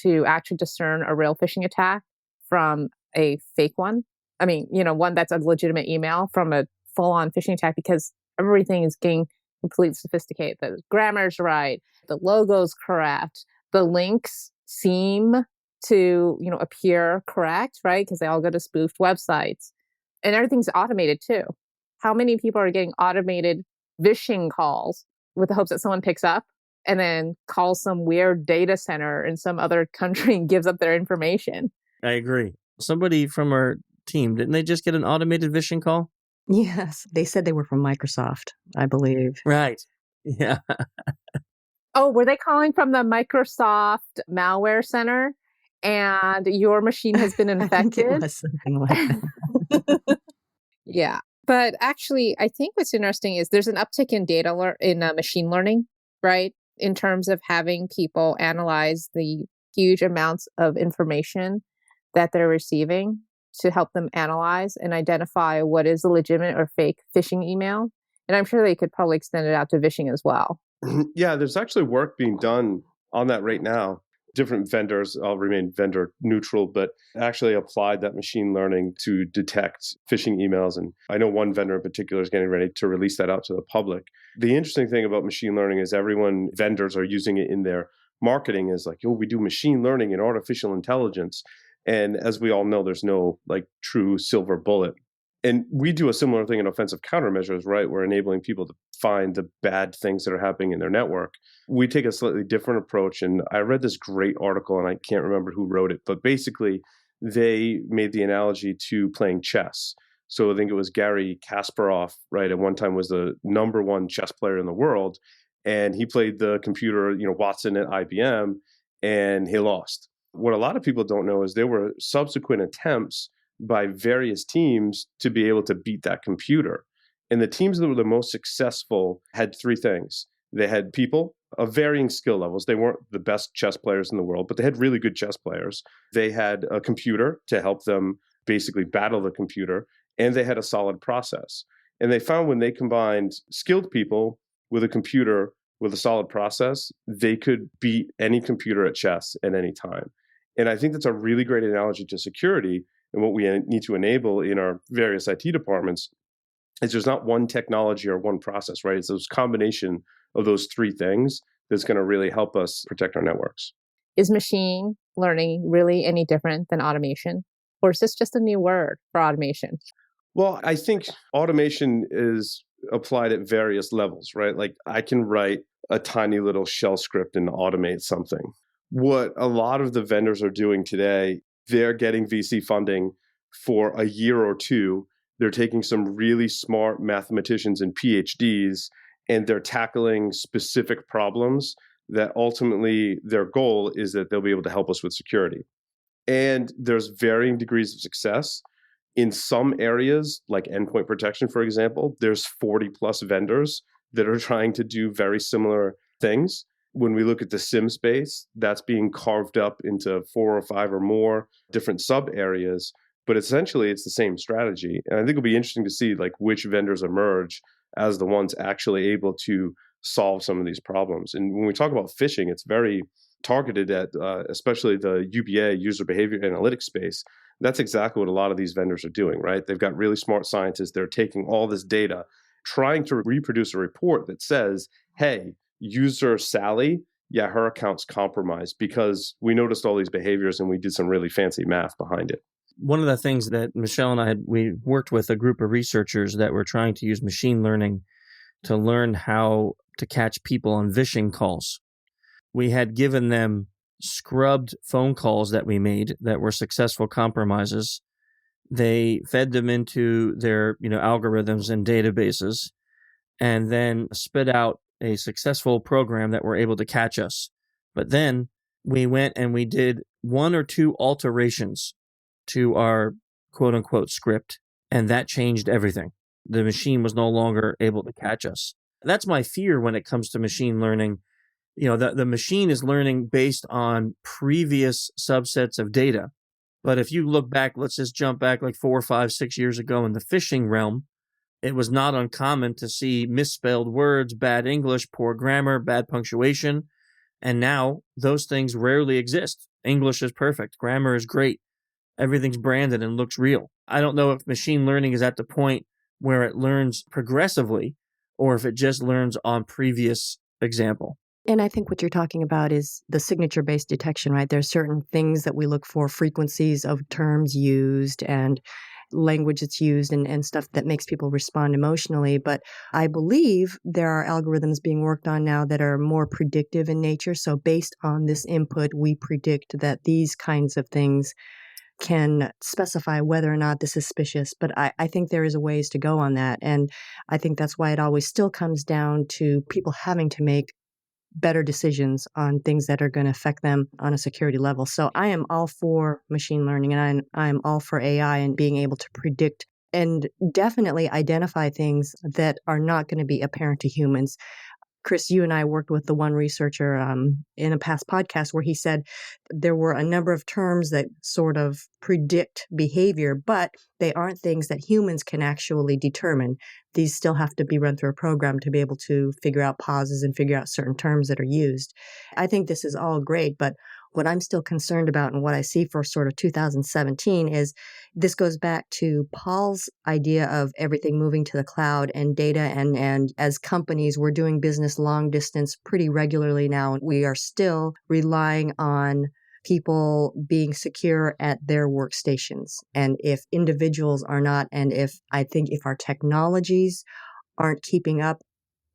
to actually discern a real phishing attack from a fake one. I mean, one that's a legitimate email from a full-on phishing attack, because everything is getting completely sophisticated. The grammar's right, the logo's correct, the links seem to, appear correct, right? Because they all go to spoofed websites. And everything's automated too. How many people are getting automated phishing calls with the hopes that someone picks up and then calls some weird data center in some other country and gives up their information? I agree. Somebody from our team, didn't they just get an automated phishing call? Yes. They said they were from Microsoft, I believe. Right. Yeah. Oh, were they calling from the Microsoft malware center and your machine has been infected? I think it was something like that. Yeah. But actually, I think what's interesting is there's an uptick in machine learning, right? In terms of having people analyze the huge amounts of information that they're receiving to help them analyze and identify what is a legitimate or fake phishing email. And I'm sure they could probably extend it out to phishing as well. Yeah, there's actually work being done on that right now. Different vendors, I'll remain vendor neutral, but actually applied that machine learning to detect phishing emails. And I know one vendor in particular is getting ready to release that out to the public. The interesting thing about machine learning is vendors are using it in their marketing as like, we do machine learning and artificial intelligence. And as we all know, there's no like true silver bullet. And we do a similar thing in offensive countermeasures, right? We're enabling people to find the bad things that are happening in their network. We take a slightly different approach. And I read this great article, and I can't remember who wrote it, but basically they made the analogy to playing chess. So I think it was Garry Kasparov, right? At one time was the number one chess player in the world. And he played the computer, Watson at IBM, and he lost. What a lot of people don't know is there were subsequent attempts by various teams to be able to beat that computer. And the teams that were the most successful had three things. They had people of varying skill levels. They weren't the best chess players in the world, but they had really good chess players. They had a computer to help them basically battle the computer, and they had a solid process. And they found when they combined skilled people with a computer with a solid process, they could beat any computer at chess at any time. And I think that's a really great analogy to security. And what we need to enable in our various IT departments is there's not one technology or one process, right? It's those combination of those three things that's going to really help us protect our networks. Is machine learning really any different than automation? Or is this just a new word for automation? Well, I think automation is applied at various levels, right? Like I can write a tiny little shell script and automate something. What a lot of the vendors are doing today, they're getting VC funding for a year or two. They're taking some really smart mathematicians and PhDs, and they're tackling specific problems that ultimately their goal is that they'll be able to help us with security. And there's varying degrees of success. In some areas, like endpoint protection, for example, there's 40 plus vendors that are trying to do very similar things. When we look at the SIM space, that's being carved up into 4 or 5 or more different sub areas. But essentially, it's the same strategy. And I think it'll be interesting to see like which vendors emerge as the ones actually able to solve some of these problems. And when we talk about phishing, it's very targeted at especially the UBA, user behavior analytics space. That's exactly what a lot of these vendors are doing, right? They've got really smart scientists. They're taking all this data, trying to reproduce a report that says, hey, user Sally, yeah, her account's compromised because we noticed all these behaviors and we did some really fancy math behind it. One of the things that Michelle and I we worked with a group of researchers that were trying to use machine learning to learn how to catch people on phishing calls. We had given them scrubbed phone calls that we made that were successful compromises. They fed them into their, algorithms and databases, and then spit out a successful program that were able to catch us. But then we went and we did one or two alterations to our quote unquote script, and that changed everything. The machine was no longer able to catch us. That's my fear when it comes to machine learning. The machine is learning based on previous subsets of data. But if you look back, let's just jump back like 4, 5, 6 years ago in the phishing realm, it was not uncommon to see misspelled words, bad English, poor grammar, bad punctuation. And now those things rarely exist. English is perfect. Grammar is great. Everything's branded and looks real. I don't know if machine learning is at the point where it learns progressively or if it just learns on previous example. And I think what you're talking about is the signature-based detection, right? There's certain things that we look for, frequencies of terms used and language that's used and stuff that makes people respond emotionally. But I believe there are algorithms being worked on now that are more predictive in nature. So based on this input, we predict that these kinds of things can specify whether or not this is suspicious. But I think there is a ways to go on that. And I think that's why it always still comes down to people having to make better decisions on things that are going to affect them on a security level. So I am all for machine learning, and I am all for AI and being able to predict and definitely identify things that are not going to be apparent to humans. Chris, you and I worked with the one researcher in a past podcast where he said there were a number of terms that sort of predict behavior, but they aren't things that humans can actually determine. These still have to be run through a program to be able to figure out pauses and figure out certain terms that are used. I think this is all great, but what I'm still concerned about and what I see for sort of 2017 is this goes back to Paul's idea of everything moving to the cloud and data. And as companies, we're doing business long distance pretty regularly now. We are still relying on people being secure at their workstations. And if individuals are not, and if our technologies aren't keeping up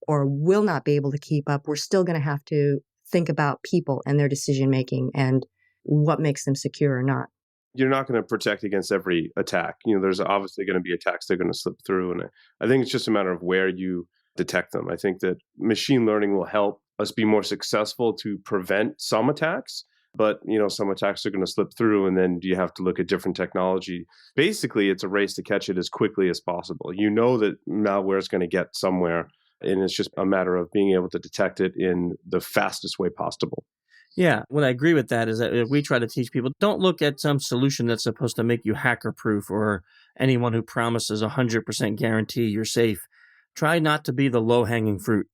or will not be able to keep up, we're still going to have to think about people and their decision making and what makes them secure or not. You're not going to protect against every attack. There's obviously going to be attacks that are going to slip through. And I think it's just a matter of where you detect them. I think that machine learning will help us be more successful to prevent some attacks. But, some attacks are going to slip through, and then you have to look at different technology. Basically, it's a race to catch it as quickly as possible. You know that malware is going to get somewhere, and it's just a matter of being able to detect it in the fastest way possible. Yeah, what I agree with that is that if we try to teach people, don't look at some solution that's supposed to make you hacker-proof or anyone who promises 100% guarantee you're safe. Try not to be the low-hanging fruit.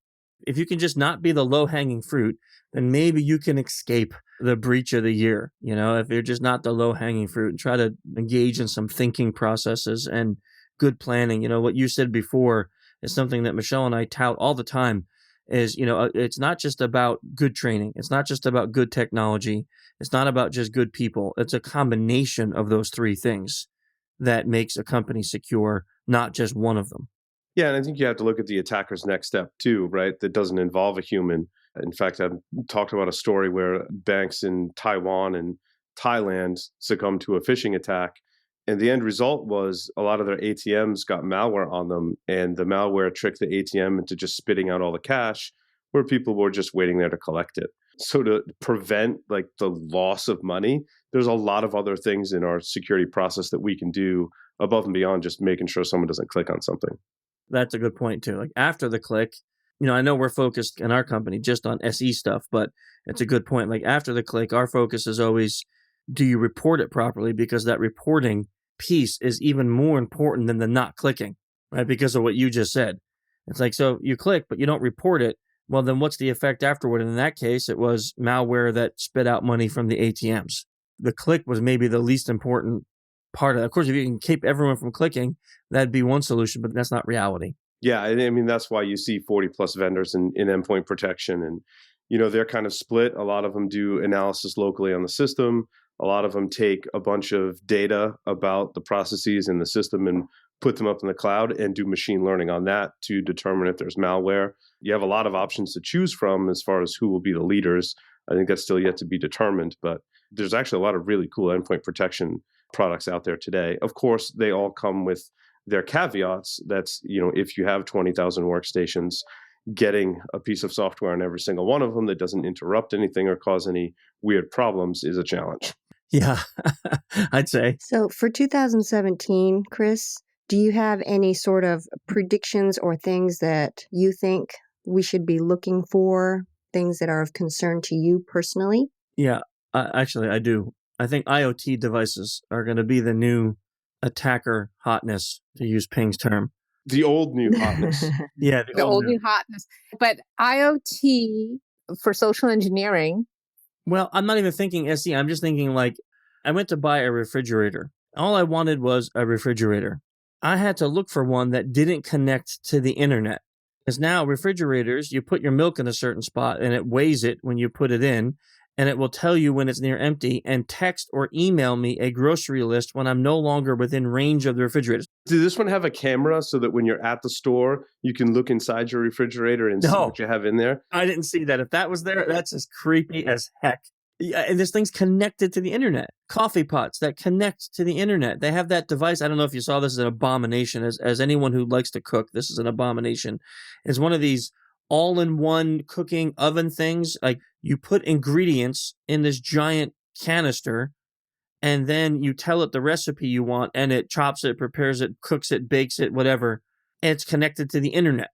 If you can just not be the low-hanging fruit, then maybe you can escape the breach of the year. If you're just not the low-hanging fruit, and try to engage in some thinking processes and good planning. What you said before is something that Michelle and I tout all the time is, it's not just about good training. It's not just about good technology. It's not about just good people. It's a combination of those three things that makes a company secure, not just one of them. Yeah, and I think you have to look at the attacker's next step too, right? That doesn't involve a human. In fact, I've talked about a story where banks in Taiwan and Thailand succumbed to a phishing attack. And the end result was a lot of their ATMs got malware on them, and the malware tricked the ATM into just spitting out all the cash where people were just waiting there to collect it. So to prevent like the loss of money, there's a lot of other things in our security process that we can do above and beyond just making sure someone doesn't click on something. That's a good point too. Like after the click, I know we're focused in our company just on SE stuff, but it's a good point. Like after the click, our focus is always, do you report it properly? Because that reporting piece is even more important than the not clicking, right? Because of what you just said. It's like, so you click, but you don't report it. Well, then what's the effect afterward? And in that case, it was malware that spit out money from the ATMs. The click was maybe the least important part of it. Of course, if you can keep everyone from clicking, that'd be one solution, but that's not reality. Yeah, I mean, that's why you see 40 plus vendors in endpoint protection. And, they're kind of split. A lot of them do analysis locally on the system. A lot of them take a bunch of data about the processes in the system and put them up in the cloud and do machine learning on that to determine if there's malware. You have a lot of options to choose from as far as who will be the leaders. I think that's still yet to be determined, but there's actually a lot of really cool endpoint protection products out there today. Of course, they all come with their caveats. That's, if you have 20,000 workstations, getting a piece of software on every single one of them that doesn't interrupt anything or cause any weird problems is a challenge. Yeah, I'd say. So for 2017, Chris, do you have any sort of predictions or things that you think we should be looking for, things that are of concern to you personally? Yeah, actually, I do. I think IoT devices are going to be the new attacker hotness, to use Ping's term. The old new hotness. Yeah, The old new hotness. But IoT for social engineering. Well, I'm not even thinking SE. I'm just thinking like, I went to buy a refrigerator. All I wanted was a refrigerator. I had to look for one that didn't connect to the internet. Because now refrigerators, you put your milk in a certain spot and it weighs it when you put it in, and it will tell you when it's near empty and text or email me a grocery list when I'm no longer within range of the refrigerator. Does this one have a camera so that when you're at the store, you can look inside your refrigerator and see what you have in there? I didn't see that. If that was there, that's as creepy as heck. Yeah, and this thing's connected to the internet. Coffee pots that connect to the internet. They have that device. I don't know if you saw this as an abomination. As anyone who likes to cook, this is an abomination. It's one of these all-in-one cooking oven things. Like, you put ingredients in this giant canister, and then you tell it the recipe you want, and it chops it, prepares it, cooks it, bakes it, whatever. And it's connected to the internet.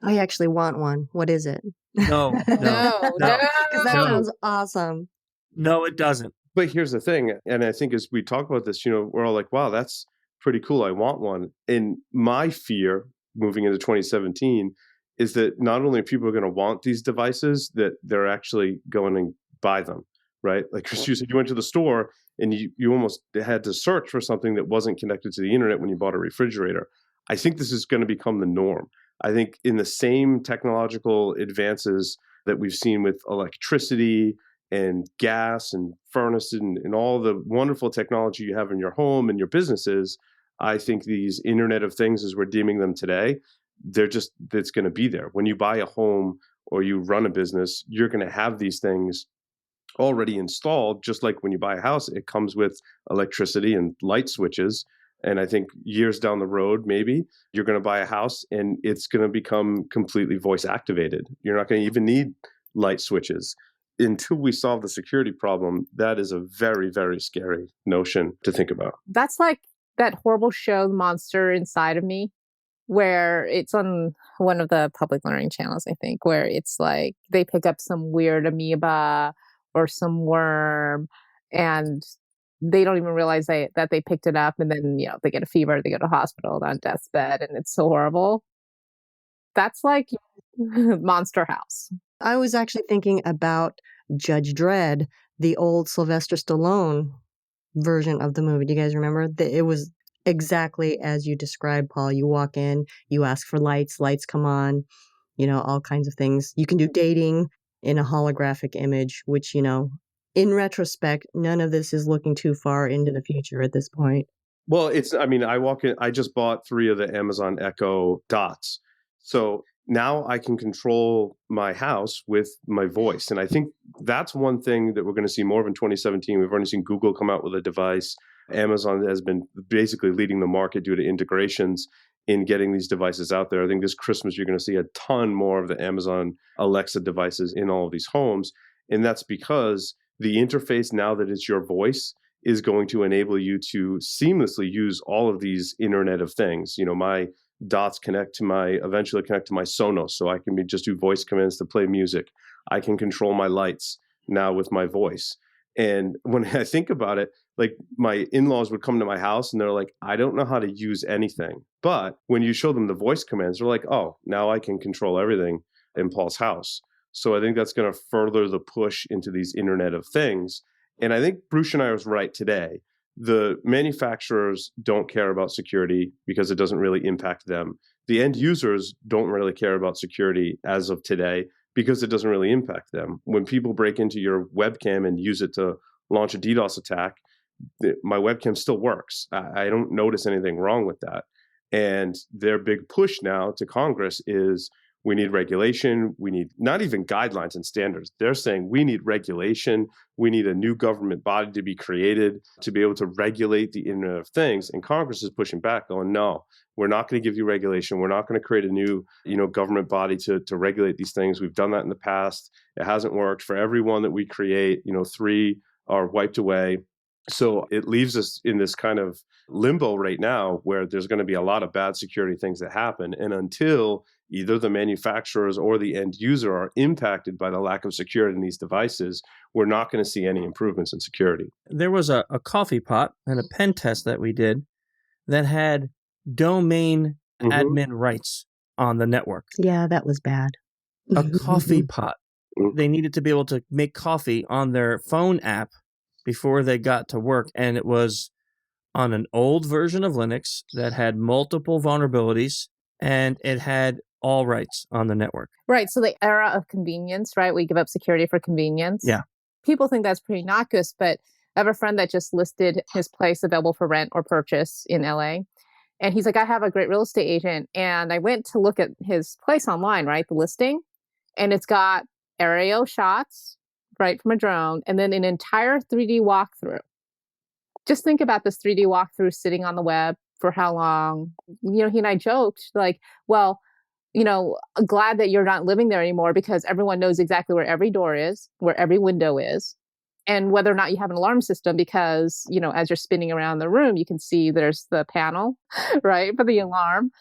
I actually want one. What is it? No. Because that sounds awesome. No, it doesn't. But here's the thing, and I think as we talk about this, we're all like, wow, that's pretty cool. I want one. And my fear moving into 2017 is that not only are people going to want these devices, that they're actually going to buy them, right? Like Chris, you said, you went to the store and you almost had to search for something that wasn't connected to the internet when you bought a refrigerator. I think this is going to become the norm. I think in the same technological advances that we've seen with electricity and gas and furnaces and all the wonderful technology you have in your home and your businesses, I think these Internet of Things, as we're deeming them today, it's going to be there. When you buy a home or you run a business, you're going to have these things already installed. Just like when you buy a house, it comes with electricity and light switches. And I think years down the road, maybe you're going to buy a house and it's going to become completely voice activated. You're not going to even need light switches. Until we solve the security problem, that is a very, very scary notion to think about. That's like that horrible show, Monster Inside of Me, where it's on one of the public learning channels, I think, where it's like they pick up some weird amoeba or some worm and they don't even realize that they picked it up, and then they get a fever, they go to hospital, on death's bed, and it's so horrible. That's like Monster House. I was actually thinking about Judge Dredd, the old Sylvester Stallone version of the movie. Do you guys remember? It was exactly as you described, Paul. You walk in, you ask for lights come on, all kinds of things. You can do dating in a holographic image, which, in retrospect, none of this is looking too far into the future at this point. Well, I walk in, I just bought 3 of the Amazon Echo Dots. So now I can control my house with my voice. And I think that's one thing that we're going to see more of in 2017. We've already seen Google come out with a device. Amazon has been basically leading the market due to integrations in getting these devices out there. I think this Christmas, you're going to see a ton more of the Amazon Alexa devices in all of these homes. And that's because the interface, now that it's your voice, is going to enable you to seamlessly use all of these Internet of Things. My Dots eventually connect to my Sonos, so I can just do voice commands to play music. I can control my lights now with my voice. And when I think about it, like my in-laws would come to my house and they're like, I don't know how to use anything. But when you show them the voice commands, they're like, oh, now I can control everything in Paul's house. So I think that's going to further the push into these Internet of Things. And I think Bruce and I was right today the manufacturers don't care about security because it doesn't really impact them. The end users don't really care about security as of today because it doesn't really impact them. When people break into your webcam and use it to launch a DDoS attack, my webcam still works. I don't notice anything wrong with that. And their big push now to Congress is we need regulation. We need not even guidelines and standards. They're saying we need regulation. We need a new government body to be created to be able to regulate the Internet of Things. And Congress is pushing back, going, no, we're not going to give you regulation. We're not going to create a new, government body to regulate these things. We've done that in the past. It hasn't worked. For every one that we create, 3 are wiped away. So it leaves us in this kind of limbo right now where there's going to be a lot of bad security things that happen. And until either the manufacturers or the end user are impacted by the lack of security in these devices, we're not going to see any improvements in security. There was a coffee pot and a pen test that we did that had domain admin rights on the network. Yeah, that was bad. A coffee pot. They needed to be able to make coffee on their phone app before they got to work. And it was on an old version of Linux that had multiple vulnerabilities, and it had all rights on the network. Right. So the era of convenience, right? We give up security for convenience. Yeah. People think that's pretty innocuous, but I have a friend that just listed his place available for rent or purchase in LA. And he's like, I have a great real estate agent. And I went to look at his place online, right? The listing. And it's got aerial shots, right, from a drone, and then an entire 3D walkthrough. Just think about this 3D walkthrough sitting on the web for how long. He and I joked like, well, glad that you're not living there anymore because everyone knows exactly where every door is, where every window is, and whether or not you have an alarm system because, as you're spinning around the room, you can see there's the panel, right, for the alarm.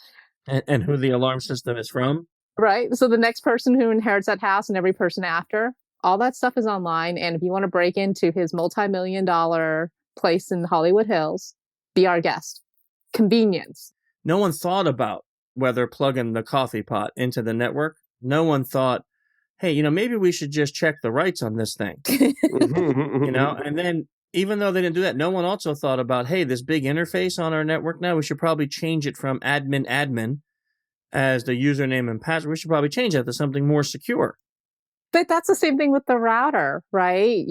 And who the alarm system is from. Right. So the next person who inherits that house and every person after, all that stuff is online. And if you want to break into his multi-million-dollar place in the Hollywood Hills, be our guest. Convenience. No one thought about whether plugging the coffee pot into the network. No one thought, hey, maybe we should just check the rights on this thing. And then even though they didn't do that, no one also thought about, hey, this big interface on our network now, we should probably change it from admin as the username and password. We should probably change that to something more secure. But that's the same thing with the router, right?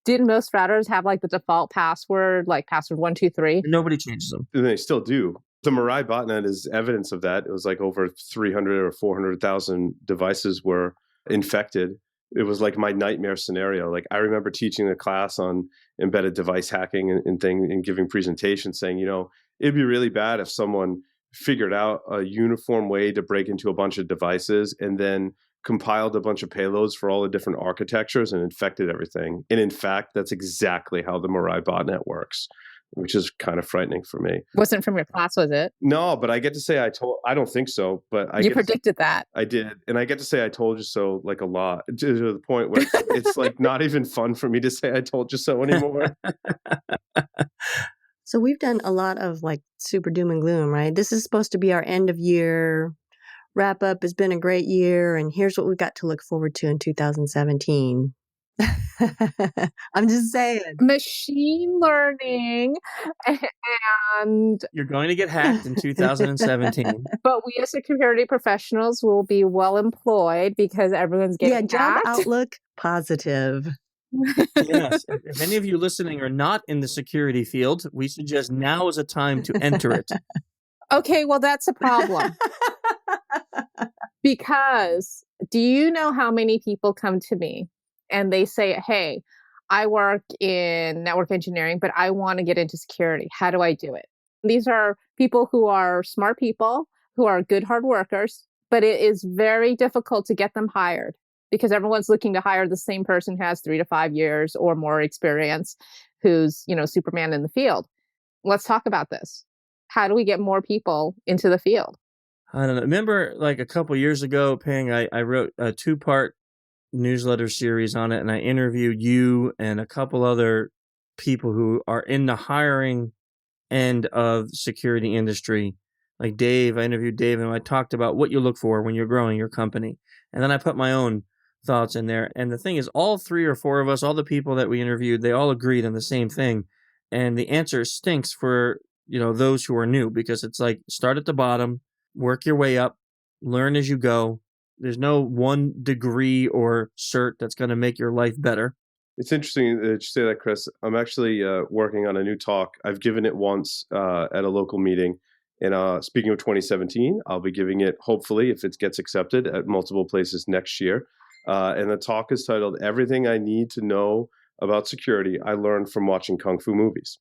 Didn't most routers have like the default password, like password 123? Nobody changes them. And they still do. The Mirai botnet is evidence of that. It was like over 300 or 400,000 devices were infected. It was like my nightmare scenario. Like I remember teaching a class on embedded device hacking and giving presentations saying, it'd be really bad if someone figured out a uniform way to break into a bunch of devices and then compiled a bunch of payloads for all the different architectures and infected everything. And in fact, that's exactly how the Mirai botnet works, which is kind of frightening for me. Wasn't from your class, was it? No, but I get to say I don't think so, but You predicted that. I did. And I get to say I told you so like a lot, to the point where it's like not even fun for me to say I told you so anymore. So we've done a lot of like super doom and gloom, right? This is supposed to be our end of year wrap up. It's been a great year, and here's what we've got to look forward to in 2017. I'm just saying. Machine learning and... You're going to get hacked in 2017. But we as security professionals will be well employed because everyone's getting job hacked. outlook positive. Yes. If any of you listening are not in the security field, we suggest now is a time to enter it. Okay, well, that's a problem. Because do you know how many people come to me and they say, hey, I work in network engineering, but I want to get into security. How do I do it? These are people who are smart people, who are good hard workers, but it is very difficult to get them hired because everyone's looking to hire the same person who has 3 to 5 years or more experience, who's, Superman in the field. Let's talk about this. How do we get more people into the field? I don't know. Remember like a couple years ago, Ping, I wrote a 2-part newsletter series on it, and I interviewed you and a couple other people who are in the hiring end of security industry. Like Dave, I interviewed Dave, and I talked about what you look for when you're growing your company. And then I put my own thoughts in there. And the thing is, all 3 or 4 of us, all the people that we interviewed, they all agreed on the same thing. And the answer stinks for, those who are new, because it's like start at the bottom, work your way up, learn as you go. There's no one degree or cert that's going to make your life better. It's interesting that you say that, Chris. I'm actually working on a new talk. I've given it once at a local meeting. And speaking of 2017, I'll be giving it, hopefully, if it gets accepted, at multiple places next year. And the talk is titled, Everything I Need to Know About Security I Learned from Watching Kung Fu Movies.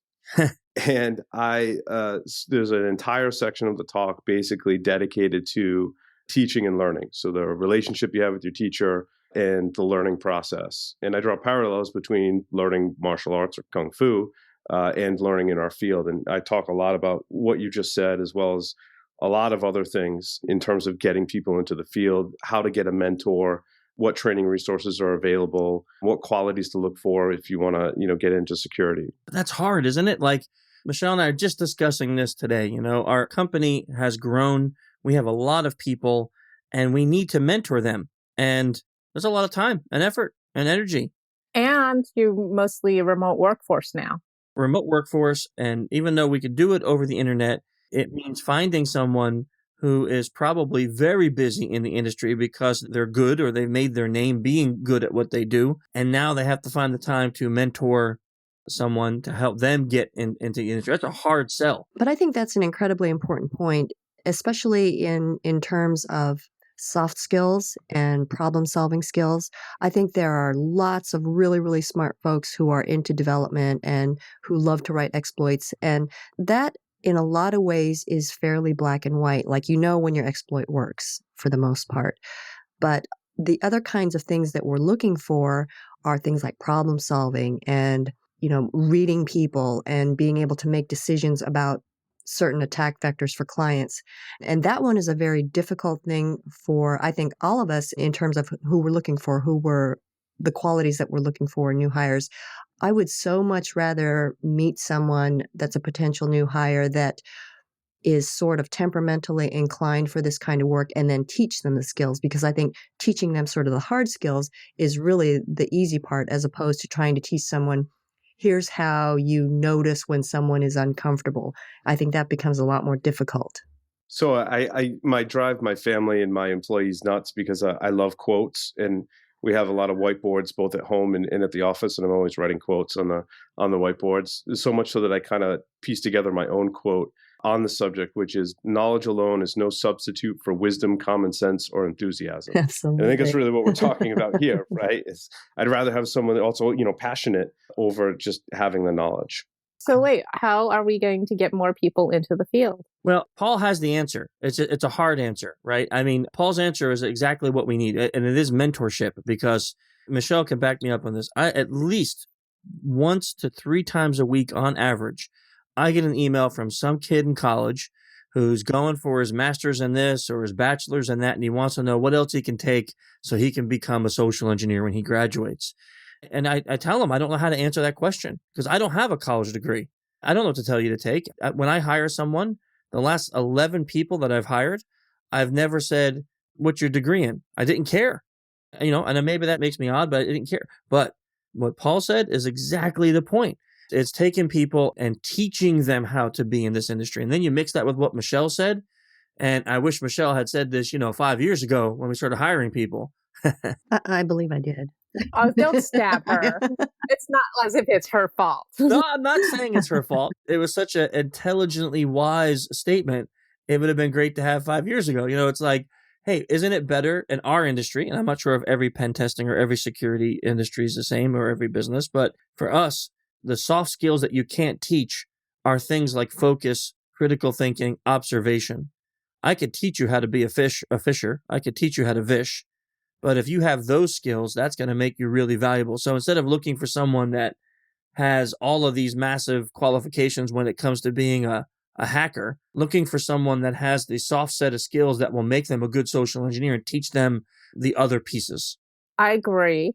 And there's an entire section of the talk basically dedicated to teaching and learning. So the relationship you have with your teacher and the learning process. And I draw parallels between learning martial arts or Kung Fu and learning in our field. And I talk a lot about what you just said, as well as a lot of other things in terms of getting people into the field, how to get a mentor, what training resources are available, what qualities to look for if you want to, get into security. That's hard, isn't it? Like Michelle and I are just discussing this today. Our company has grown. We have a lot of people and we need to mentor them. And there's a lot of time and effort and energy. And you're mostly a remote workforce now. Remote workforce. And even though we could do it over the internet, it means finding someone who is probably very busy in the industry because they're good or they've made their name being good at what they do. And now they have to find the time to mentor someone to help them get into the industry. That's a hard sell. But I think that's an incredibly important point, especially in terms of soft skills and problem-solving skills. I think there are lots of really, really smart folks who are into development and who love to write exploits. And that, in a lot of ways, is fairly black and white. Like, when your exploit works for the most part. But the other kinds of things that we're looking for are things like problem solving and, reading people and being able to make decisions about certain attack vectors for clients. And that one is a very difficult thing for, I think, all of us in terms of who we're looking for, who were the qualities that we're looking for in new hires. I would so much rather meet someone that's a potential new hire that is sort of temperamentally inclined for this kind of work and then teach them the skills, because I think teaching them sort of the hard skills is really the easy part, as opposed to trying to teach someone, here's how you notice when someone is uncomfortable. I think that becomes a lot more difficult. So I might drive my family and my employees nuts because I love quotes, and we have a lot of whiteboards both at home and at the office, and I'm always writing quotes on the whiteboards. So much so that I kind of piece together my own quote on the subject, which is, knowledge alone is no substitute for wisdom, common sense, or enthusiasm. Absolutely. And I think that's really what we're talking about here, right? I'd rather have someone also, passionate over just having the knowledge. So wait, how are we going to get more people into the field? Well, Paul has the answer. It's a hard answer, right? I mean, Paul's answer is exactly what we need. And it is mentorship, because Michelle can back me up on this. I at least once to 3 times a week on average, I get an email from some kid in college who's going for his master's in this or his bachelor's in that, and he wants to know what else he can take so he can become a social engineer when he graduates. And I tell him I don't know how to answer that question because I don't have a college degree. I don't know what to tell you to take. When I hire someone, the last 11 people that I've hired, I've never said, what's your degree in? I didn't care. And maybe that makes me odd, but I didn't care. But what Paul said is exactly the point. It's taking people and teaching them how to be in this industry. And then you mix that with what Michelle said. And I wish Michelle had said this, 5 years ago when we started hiring people. I believe I did. Oh, don't stab her. It's not as if it's her fault. No, I'm not saying it's her fault. It was such an intelligently wise statement. It would have been great to have 5 years ago. It's like, hey, isn't it better in our industry? And I'm not sure if every pen testing or every security industry is the same or every business. But for us, the soft skills that you can't teach are things like focus, critical thinking, observation. I could teach you how to be a fisher. I could teach you how to fish. But if you have those skills, that's going to make you really valuable. So instead of looking for someone that has all of these massive qualifications when it comes to being a hacker, looking for someone that has the soft set of skills that will make them a good social engineer and teach them the other pieces. I agree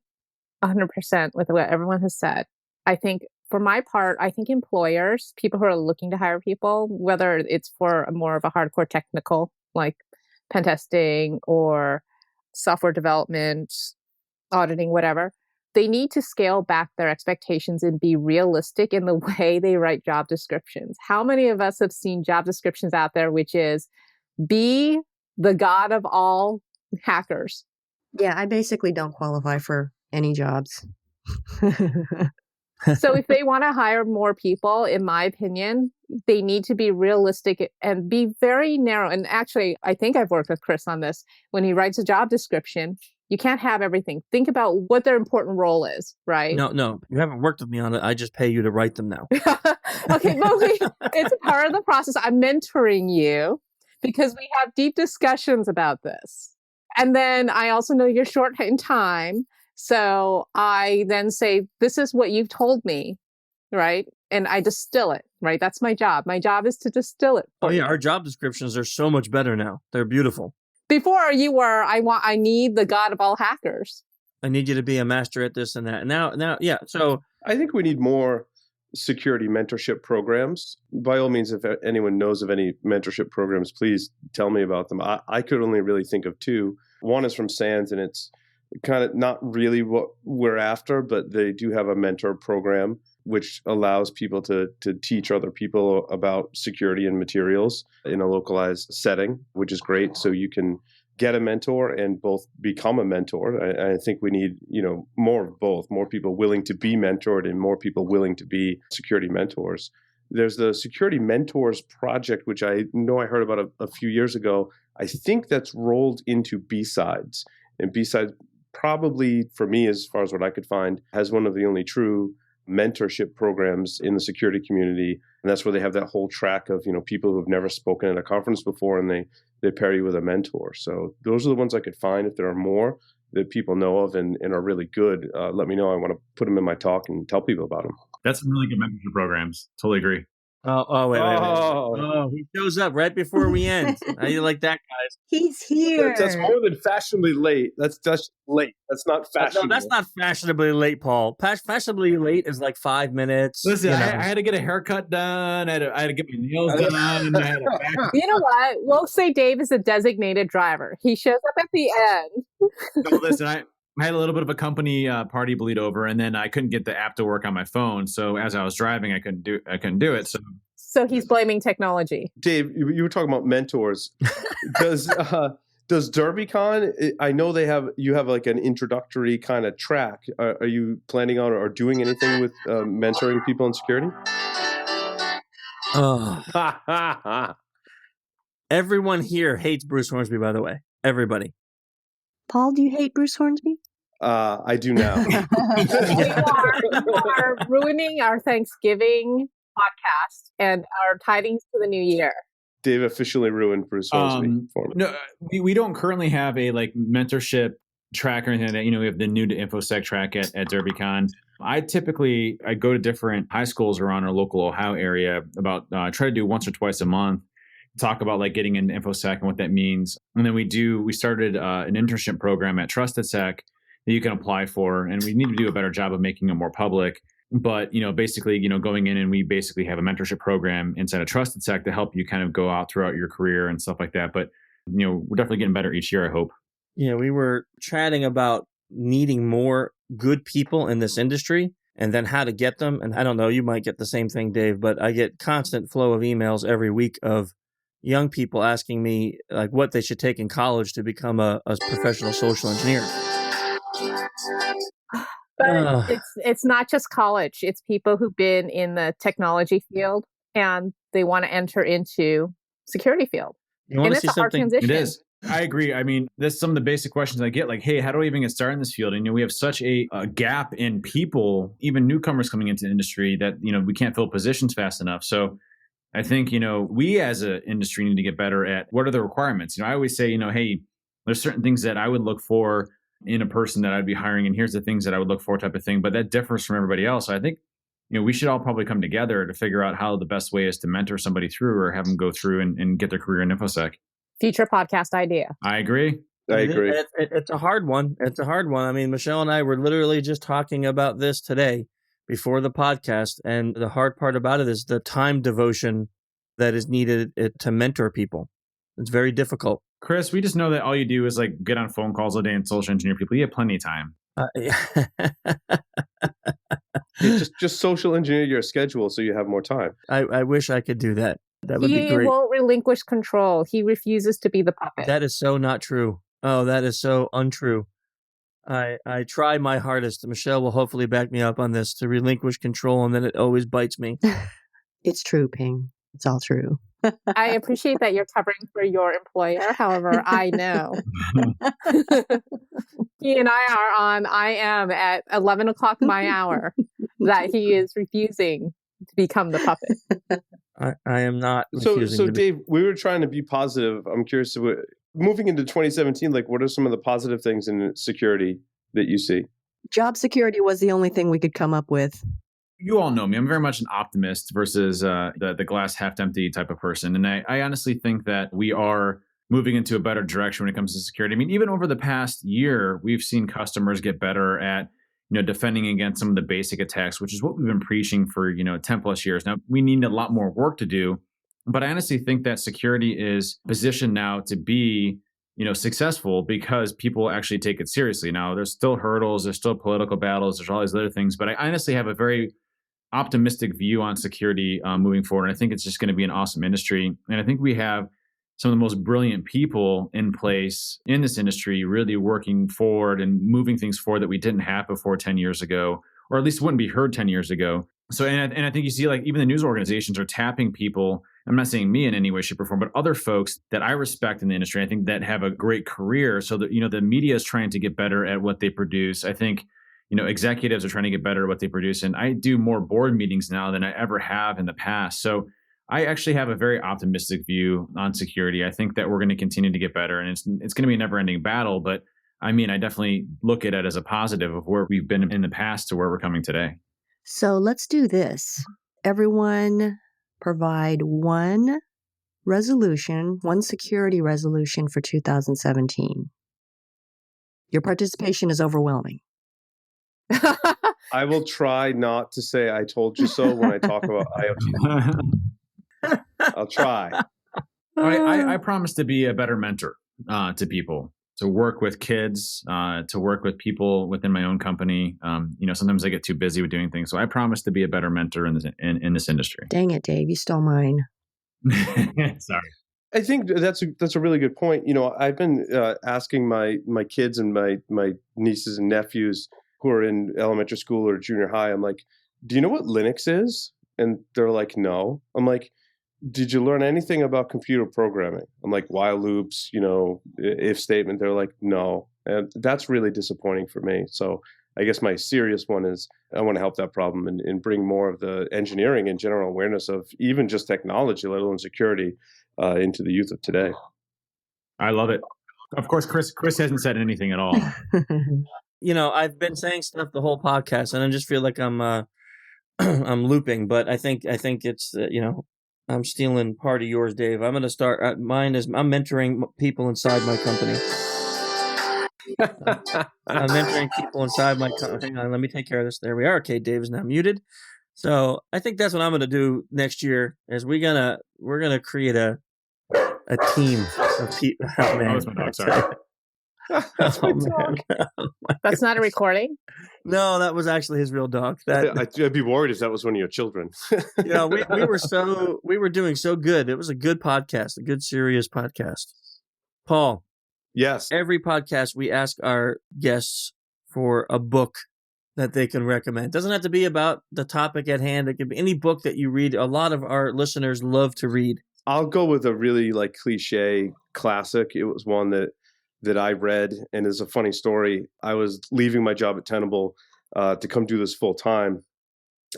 100% with what everyone has said. I think for my part, I think employers, people who are looking to hire people, whether it's for more of a hardcore technical, like pen testing or software development, auditing, whatever, they need to scale back their expectations and be realistic in the way they write job descriptions. How many of us have seen job descriptions out there, which is be the god of all hackers? Yeah, I basically don't qualify for any jobs. So if they want to hire more people, in my opinion, they need to be realistic and be very narrow. And actually, I think I've worked with Chris on this. When he writes a job description, you can't have everything. Think about what their important role is, right? No, you haven't worked with me on it. I just pay you to write them now. Okay, but it's part of the process. I'm mentoring you because we have deep discussions about this. And then I also know you're short in time. So I then say, this is what you've told me, right? And I distill it, right? That's my job. My job is to distill it. Oh yeah, our job descriptions are so much better now. They're beautiful. Before you were, I need the god of all hackers. I need you to be a master at this and that. And now, yeah. So I think we need more security mentorship programs. By all means, if anyone knows of any mentorship programs, please tell me about them. I could only really think of two. One is from SANS, and it's kind of not really what we're after, but they do have a mentor program which allows people to teach other people about security and materials in a localized setting, which is great. So you can get a mentor and both become a mentor. I think we need, more of both, more people willing to be mentored and more people willing to be security mentors. There's the Security Mentors Project, which I know I heard about a few years ago. I think that's rolled into B-Sides. And B-Sides probably, for me, as far as what I could find, has one of the only true mentorship programs in the security community. And that's where they have that whole track of, people who have never spoken at a conference before, and they pair you with a mentor. So those are the ones I could find. If there are more that people know of and are really good, let me know. I want to put them in my talk and tell people about them. That's some really good mentorship programs. Totally agree. Wait. Oh, he shows up right before we end. How you like that, guys? He's here. That's more than fashionably late. That's late. That's not fashionable. No, that's not fashionably late, Paul. Fashionably late is like 5 minutes. Listen, I had to get a haircut done. I had to get my nails done. I had a back. You know what? We'll say Dave is a designated driver. He shows up at the end. No, listen, I had a little bit of a company party bleed over, and then I couldn't get the app to work on my phone. So as I was driving, I couldn't do it. So he's blaming technology. Dave, you were talking about mentors. Does DerbyCon? I know you have like an introductory kind of track. Are you planning on or doing anything with mentoring people in security? Everyone here hates Bruce Hornsby, by the way. Everybody. Paul, do you hate Bruce Hornsby? I do now. You are ruining our Thanksgiving podcast and our tidings to the new year. Dave officially ruined Bruce Hornsby for me. No, we don't currently have a mentorship track or anything like that. We have the new to InfoSec track at DerbyCon. I go to different high schools around our local Ohio area try to do once or twice a month, talk about getting into InfoSec and what that means. And then we started an internship program at TrustedSec that you can apply for. And we need to do a better job of making it more public. But, basically, going in and we basically have a mentorship program inside of TrustedSec to help you kind of go out throughout your career and stuff like that. But, we're definitely getting better each year, I hope. Yeah, we were chatting about needing more good people in this industry and then how to get them. And I don't know, you might get the same thing, Dave, but I get constant flow of emails every week of young people asking me what they should take in college to become a professional social engineer. But it's not just college. It's people who've been in the technology field and they want to enter into security field. You want to see something? Hard transition. It is. I agree. I mean, that's some of the basic questions I get, hey, how do I even get started in this field? And we have such a gap in people, even newcomers coming into the industry, that we can't fill positions fast enough. So I think we as an industry need to get better at what are the requirements. I always say, hey, there's certain things that I would look for in a person that I'd be hiring, and here's the things that I would look for, type of thing. But that differs from everybody else. So I think we should all probably come together to figure out how the best way is to mentor somebody through or have them go through and get their career in InfoSec. Future podcast idea. I agree. It's a hard one. I mean, Michelle and I were literally just talking about this today before the podcast. And the hard part about it is the time devotion that is needed to mentor people. It's very difficult. Chris, we just know that all you do is get on phone calls all day and social engineer people. You have plenty of time. Just social engineer your schedule so you have more time. I wish I could do that. That would be He great. won't relinquish control. He refuses to be the puppet. That is so not true. Oh, that is so untrue. I try my hardest. Michelle will hopefully back me up on this, to relinquish control, and then it always bites me. It's true, Ping. It's all true. I appreciate that you're covering for your employer. However, I know. He and I am at 11 o'clock my hour, that he is refusing to become the puppet. I am not So refusing to be- Dave, we were trying to be positive. I'm curious, moving into 2017, like what are some of the positive things in security that you see? Job security was the only thing we could come up with. You all know me. I'm very much an optimist versus the glass half empty type of person. And I honestly think that we are moving into a better direction when it comes to security. I mean, even over the past year, we've seen customers get better at defending against some of the basic attacks, which is what we've been preaching for 10 plus years. Now, we need a lot more work to do, but I honestly think that security is positioned now to be successful because people actually take it seriously. Now, there's still hurdles, there's still political battles, there's all these other things, but I honestly have a very optimistic view on security moving forward. And I think it's just going to be an awesome industry. And I think we have some of the most brilliant people in place in this industry really working forward and moving things forward that we didn't have before 10 years ago, or at least wouldn't be heard 10 years ago. So, and I think you see like even the news organizations are tapping people. I'm not saying me in any way, shape, or form, but other folks that I respect in the industry, I think that have a great career. So that, the media is trying to get better at what they produce. I think, executives are trying to get better at what they produce. And I do more board meetings now than I ever have in the past. So I actually have a very optimistic view on security. I think that we're going to continue to get better, and it's going to be a never-ending battle. But I mean, I definitely look at it as a positive of where we've been in the past to where we're coming today. So let's do this. Everyone provide one security resolution for 2017. Your participation is overwhelming. I will try not to say I told you so when I talk about IoT. I'll try. I promise to be a better mentor to people, to work with kids, to work with people within my own company. Sometimes I get too busy with doing things. So I promise to be a better mentor in this industry. Dang it, Dave. You stole mine. Sorry. I think that's a really good point. I've been asking my kids and my nieces and nephews who are in elementary school or junior high, I'm like, do you know what Linux is? And they're like, no. I'm like, did you learn anything about computer programming? I'm like, while loops, if statement. They're like, no. And that's really disappointing for me. So I guess my serious one is I want to help that problem and bring more of the engineering and general awareness of even just technology, let alone security, into the youth of today. I love it. Of course, Chris hasn't said anything at all. I've been saying stuff the whole podcast, and I just feel like I'm I'm looping. But I think it's I'm stealing part of yours, Dave. I'm going to start. Mine is I'm mentoring people inside my company. I'm mentoring people inside my company. Hang on, let me take care of this. There we are. Okay, Dave is now muted. So I think that's what I'm going to do next year. Is we're gonna create a team of people. Oh, man. That was my dog. Sorry. That's my dog. That's not a recording? No, that was actually his real dog. I'd be worried if that was one of your children. We were doing so good. It was a good podcast, a good serious podcast. Paul. Yes. Every podcast we ask our guests for a book that they can recommend. It doesn't have to be about the topic at hand. It could be any book that you read. A lot of our listeners love to read. I'll go with a really cliche classic. It was one that I read, and is a funny story. I was leaving my job at Tenable to come do this full time,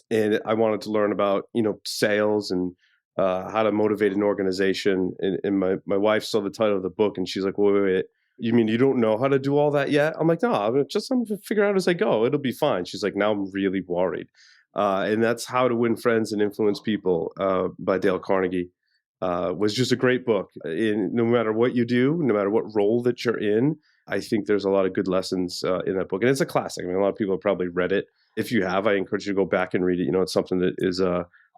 and I wanted to learn about sales and how to motivate an organization. And my wife saw the title of the book, and she's like, "Wait, you mean you don't know how to do all that yet?" I'm like, "No, I'm going to figure out as I go. It'll be fine." She's like, "Now I'm really worried," and that's How to Win Friends and Influence People by Dale Carnegie. Was just a great book. No matter what you do, no matter what role that you're in, I think there's a lot of good lessons in that book. And it's a classic. I mean, a lot of people have probably read it. If you have, I encourage you to go back and read it. It's something that is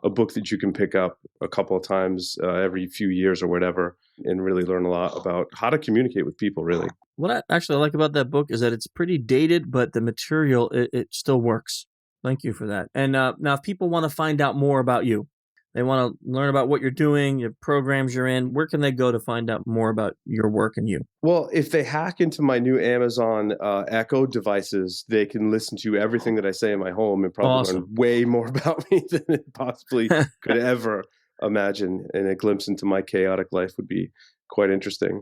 a book that you can pick up a couple of times every few years or whatever, and really learn a lot about how to communicate with people, really. What I actually like about that book is that it's pretty dated, but the material, it still works. Thank you for that. And now if people want to find out more about you, they want to learn about what you're doing, your programs you're in, where can they go to find out more about your work and you? Well, if they hack into my new Amazon Echo devices, they can listen to everything that I say in my home and probably learn way more about me than it possibly could ever imagine. And a glimpse into my chaotic life would be quite interesting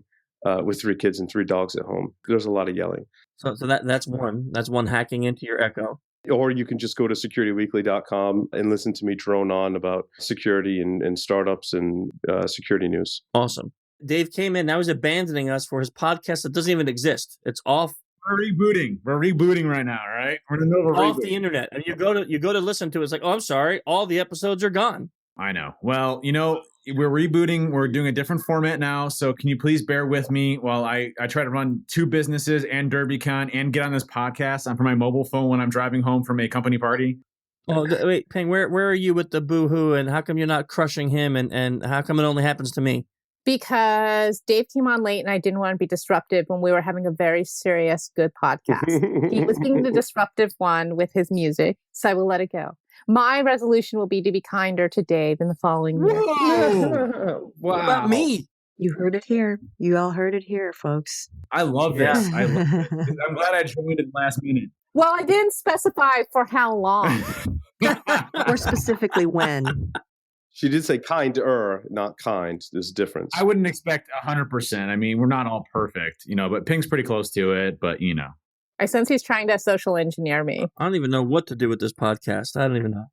with 3 kids and 3 dogs at home. There's a lot of yelling. So that's one. That's one, hacking into your Echo. Or you can just go to securityweekly.com and listen to me drone on about security and startups and security news. Awesome. Dave came in. Now he's abandoning us for his podcast that doesn't even exist. It's off. We're rebooting. We're rebooting right now, right? We're in the middle of off the internet. And you go to listen to it. It's like, oh, I'm sorry. All the episodes are gone. I know. Well, we're rebooting. We're doing a different format now. So can you please bear with me while I try to run 2 businesses and DerbyCon and get on this podcast from my mobile phone when I'm driving home from a company party? Oh, wait, Ping, where are you with the boohoo? And how come you're not crushing him? And how come it only happens to me? Because Dave came on late and I didn't want to be disruptive when we were having a very serious, good podcast. He was being the disruptive one with his music. So I will let it go. My resolution will be to be kinder to Dave in the following year. Wow. What about me? You heard it here. You all heard it here, folks. I love this. I love this. I'm glad I joined at the last minute. Well, I didn't specify for how long. Or specifically when. She did say kinder, not kind. There's a difference. I wouldn't expect 100%. I mean, we're not all perfect, but Ping's pretty close to it, but I sense he's trying to social engineer me. I don't even know what to do with this podcast. I don't even know.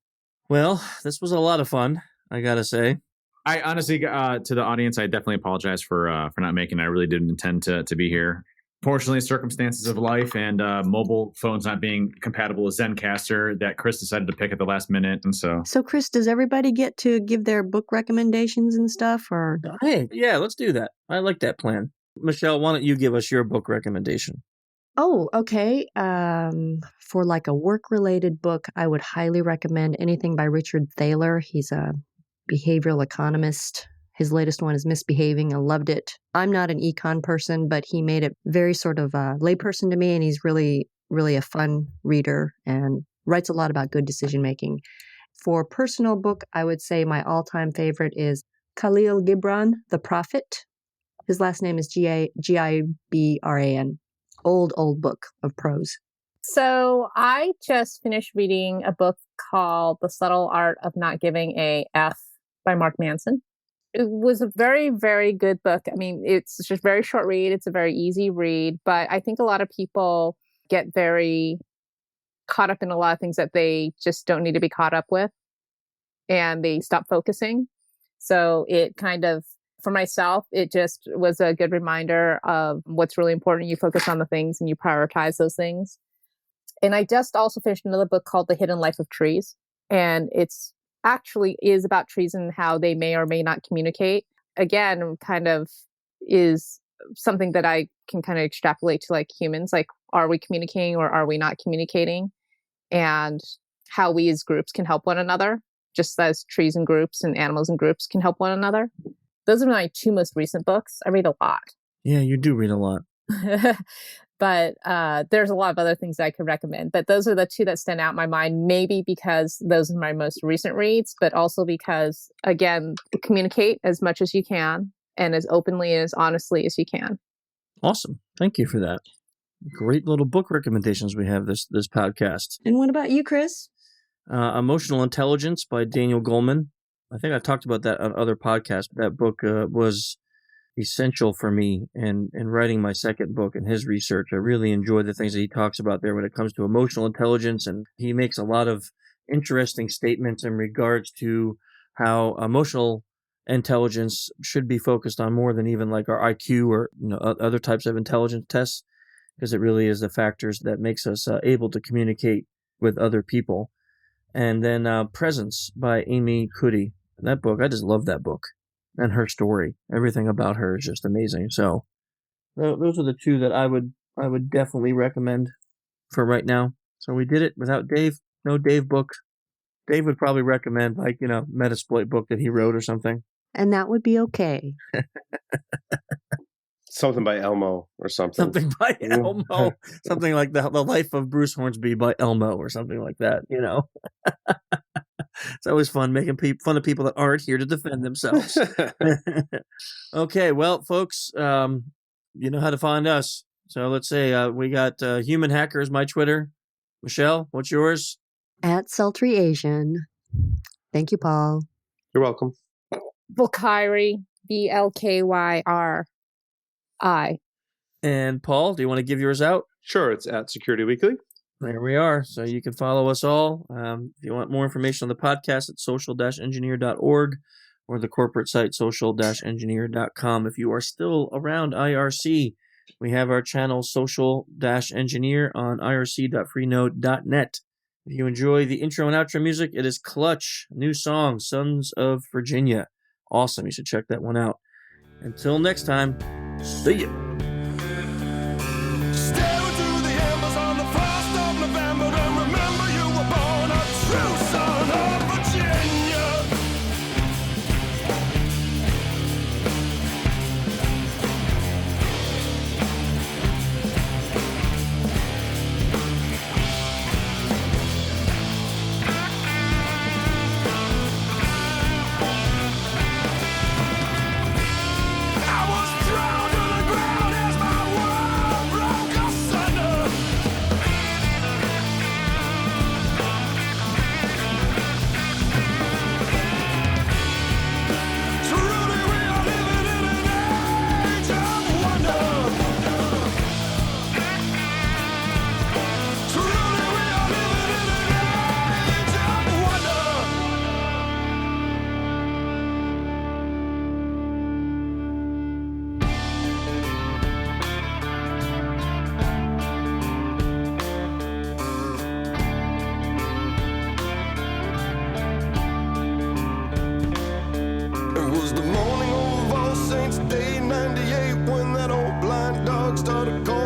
Well, this was a lot of fun, I got to say. I honestly, to the audience, I definitely apologize for not making it. I really didn't intend to be here. Fortunately, circumstances of life and mobile phones not being compatible with Zencaster that Chris decided to pick at the last minute. And so, Chris, does everybody get to give their book recommendations and stuff? Or hey, yeah, let's do that. I like that plan. Michelle, why don't you give us your book recommendation? Oh, okay. For like a work-related book, I would highly recommend anything by Richard Thaler. He's a behavioral economist. His latest one is Misbehaving. I loved it. I'm not an econ person, but he made it very sort of layperson to me, and he's really, really a fun reader and writes a lot about good decision-making. For personal book, I would say my all-time favorite is Khalil Gibron, The Prophet. His last name is Gibran. Old book of prose. So I just finished reading a book called The Subtle Art of Not Giving a F by Mark Manson. It was a very, very good book. I mean, it's just a very short read. It's a very easy read, but I think a lot of people get very caught up in a lot of things that they just don't need to be caught up with, and they stop focusing. So it kind of, for myself, it just was a good reminder of what's really important. You focus on the things and you prioritize those things. And I just also finished another book called The Hidden Life of Trees. And it's actually is about trees and how they may or may not communicate. Again, kind of is something that I can kind of extrapolate to like humans. Like, are we communicating or are we not communicating? And how we as groups can help one another, just as trees and groups and animals and groups can help one another. Those are my 2 most recent books. I read a lot. Yeah, you do read a lot. But there's a lot of other things that I could recommend. But those are the 2 that stand out in my mind, maybe because those are my most recent reads, but also because, again, communicate as much as you can and as openly and as honestly as you can. Awesome. Thank you for that. Great little book recommendations we have this podcast. And what about you, Chris? Emotional Intelligence by Daniel Goleman. I think I talked about that on other podcasts. That book was essential for me in writing my second book and his research. I really enjoy the things that he talks about there when it comes to emotional intelligence. And he makes a lot of interesting statements in regards to how emotional intelligence should be focused on more than even like our IQ or other types of intelligence tests, because it really is the factors that makes us able to communicate with other people. And then Presence by Amy Cuddy. That book, I just love that book and her story. Everything about her is just amazing. So those are the 2 that I would definitely recommend for right now. So we did it without Dave. No Dave book. Dave would probably recommend Metasploit book that he wrote or something. And that would be okay. Something by Elmo or something. Something by Elmo. Something like the Life of Bruce Hornsby by Elmo or something like that, It's always fun making fun of people that aren't here to defend themselves. Okay, well, folks, you know how to find us. So let's say we got Human Hacker is my Twitter. Michelle, what's yours? At Sultry Asian. Thank you, Paul. You're welcome. Valkyrie, VLKYRI. And Paul, do you want to give yours out? Sure, it's at Security Weekly. There we are. So you can follow us all. If you want more information on the podcast, it's social-engineer.org or the corporate site social-engineer.com. If you are still around IRC, we have our channel social-engineer on irc.freenode.net. If you enjoy the intro and outro music, it is Clutch, new song, Sons of Virginia. Awesome. You should check that one out. Until next time, see ya. Stare into the embers on the 1st of November and remember you were born a true son of Virginia. I was drowned to the ground as my world broke asunder. Truly we are living in an age of wonder. Truly we are living in an age of wonder. It was the morning of All Saints Day '98 when that old blind dog started calling.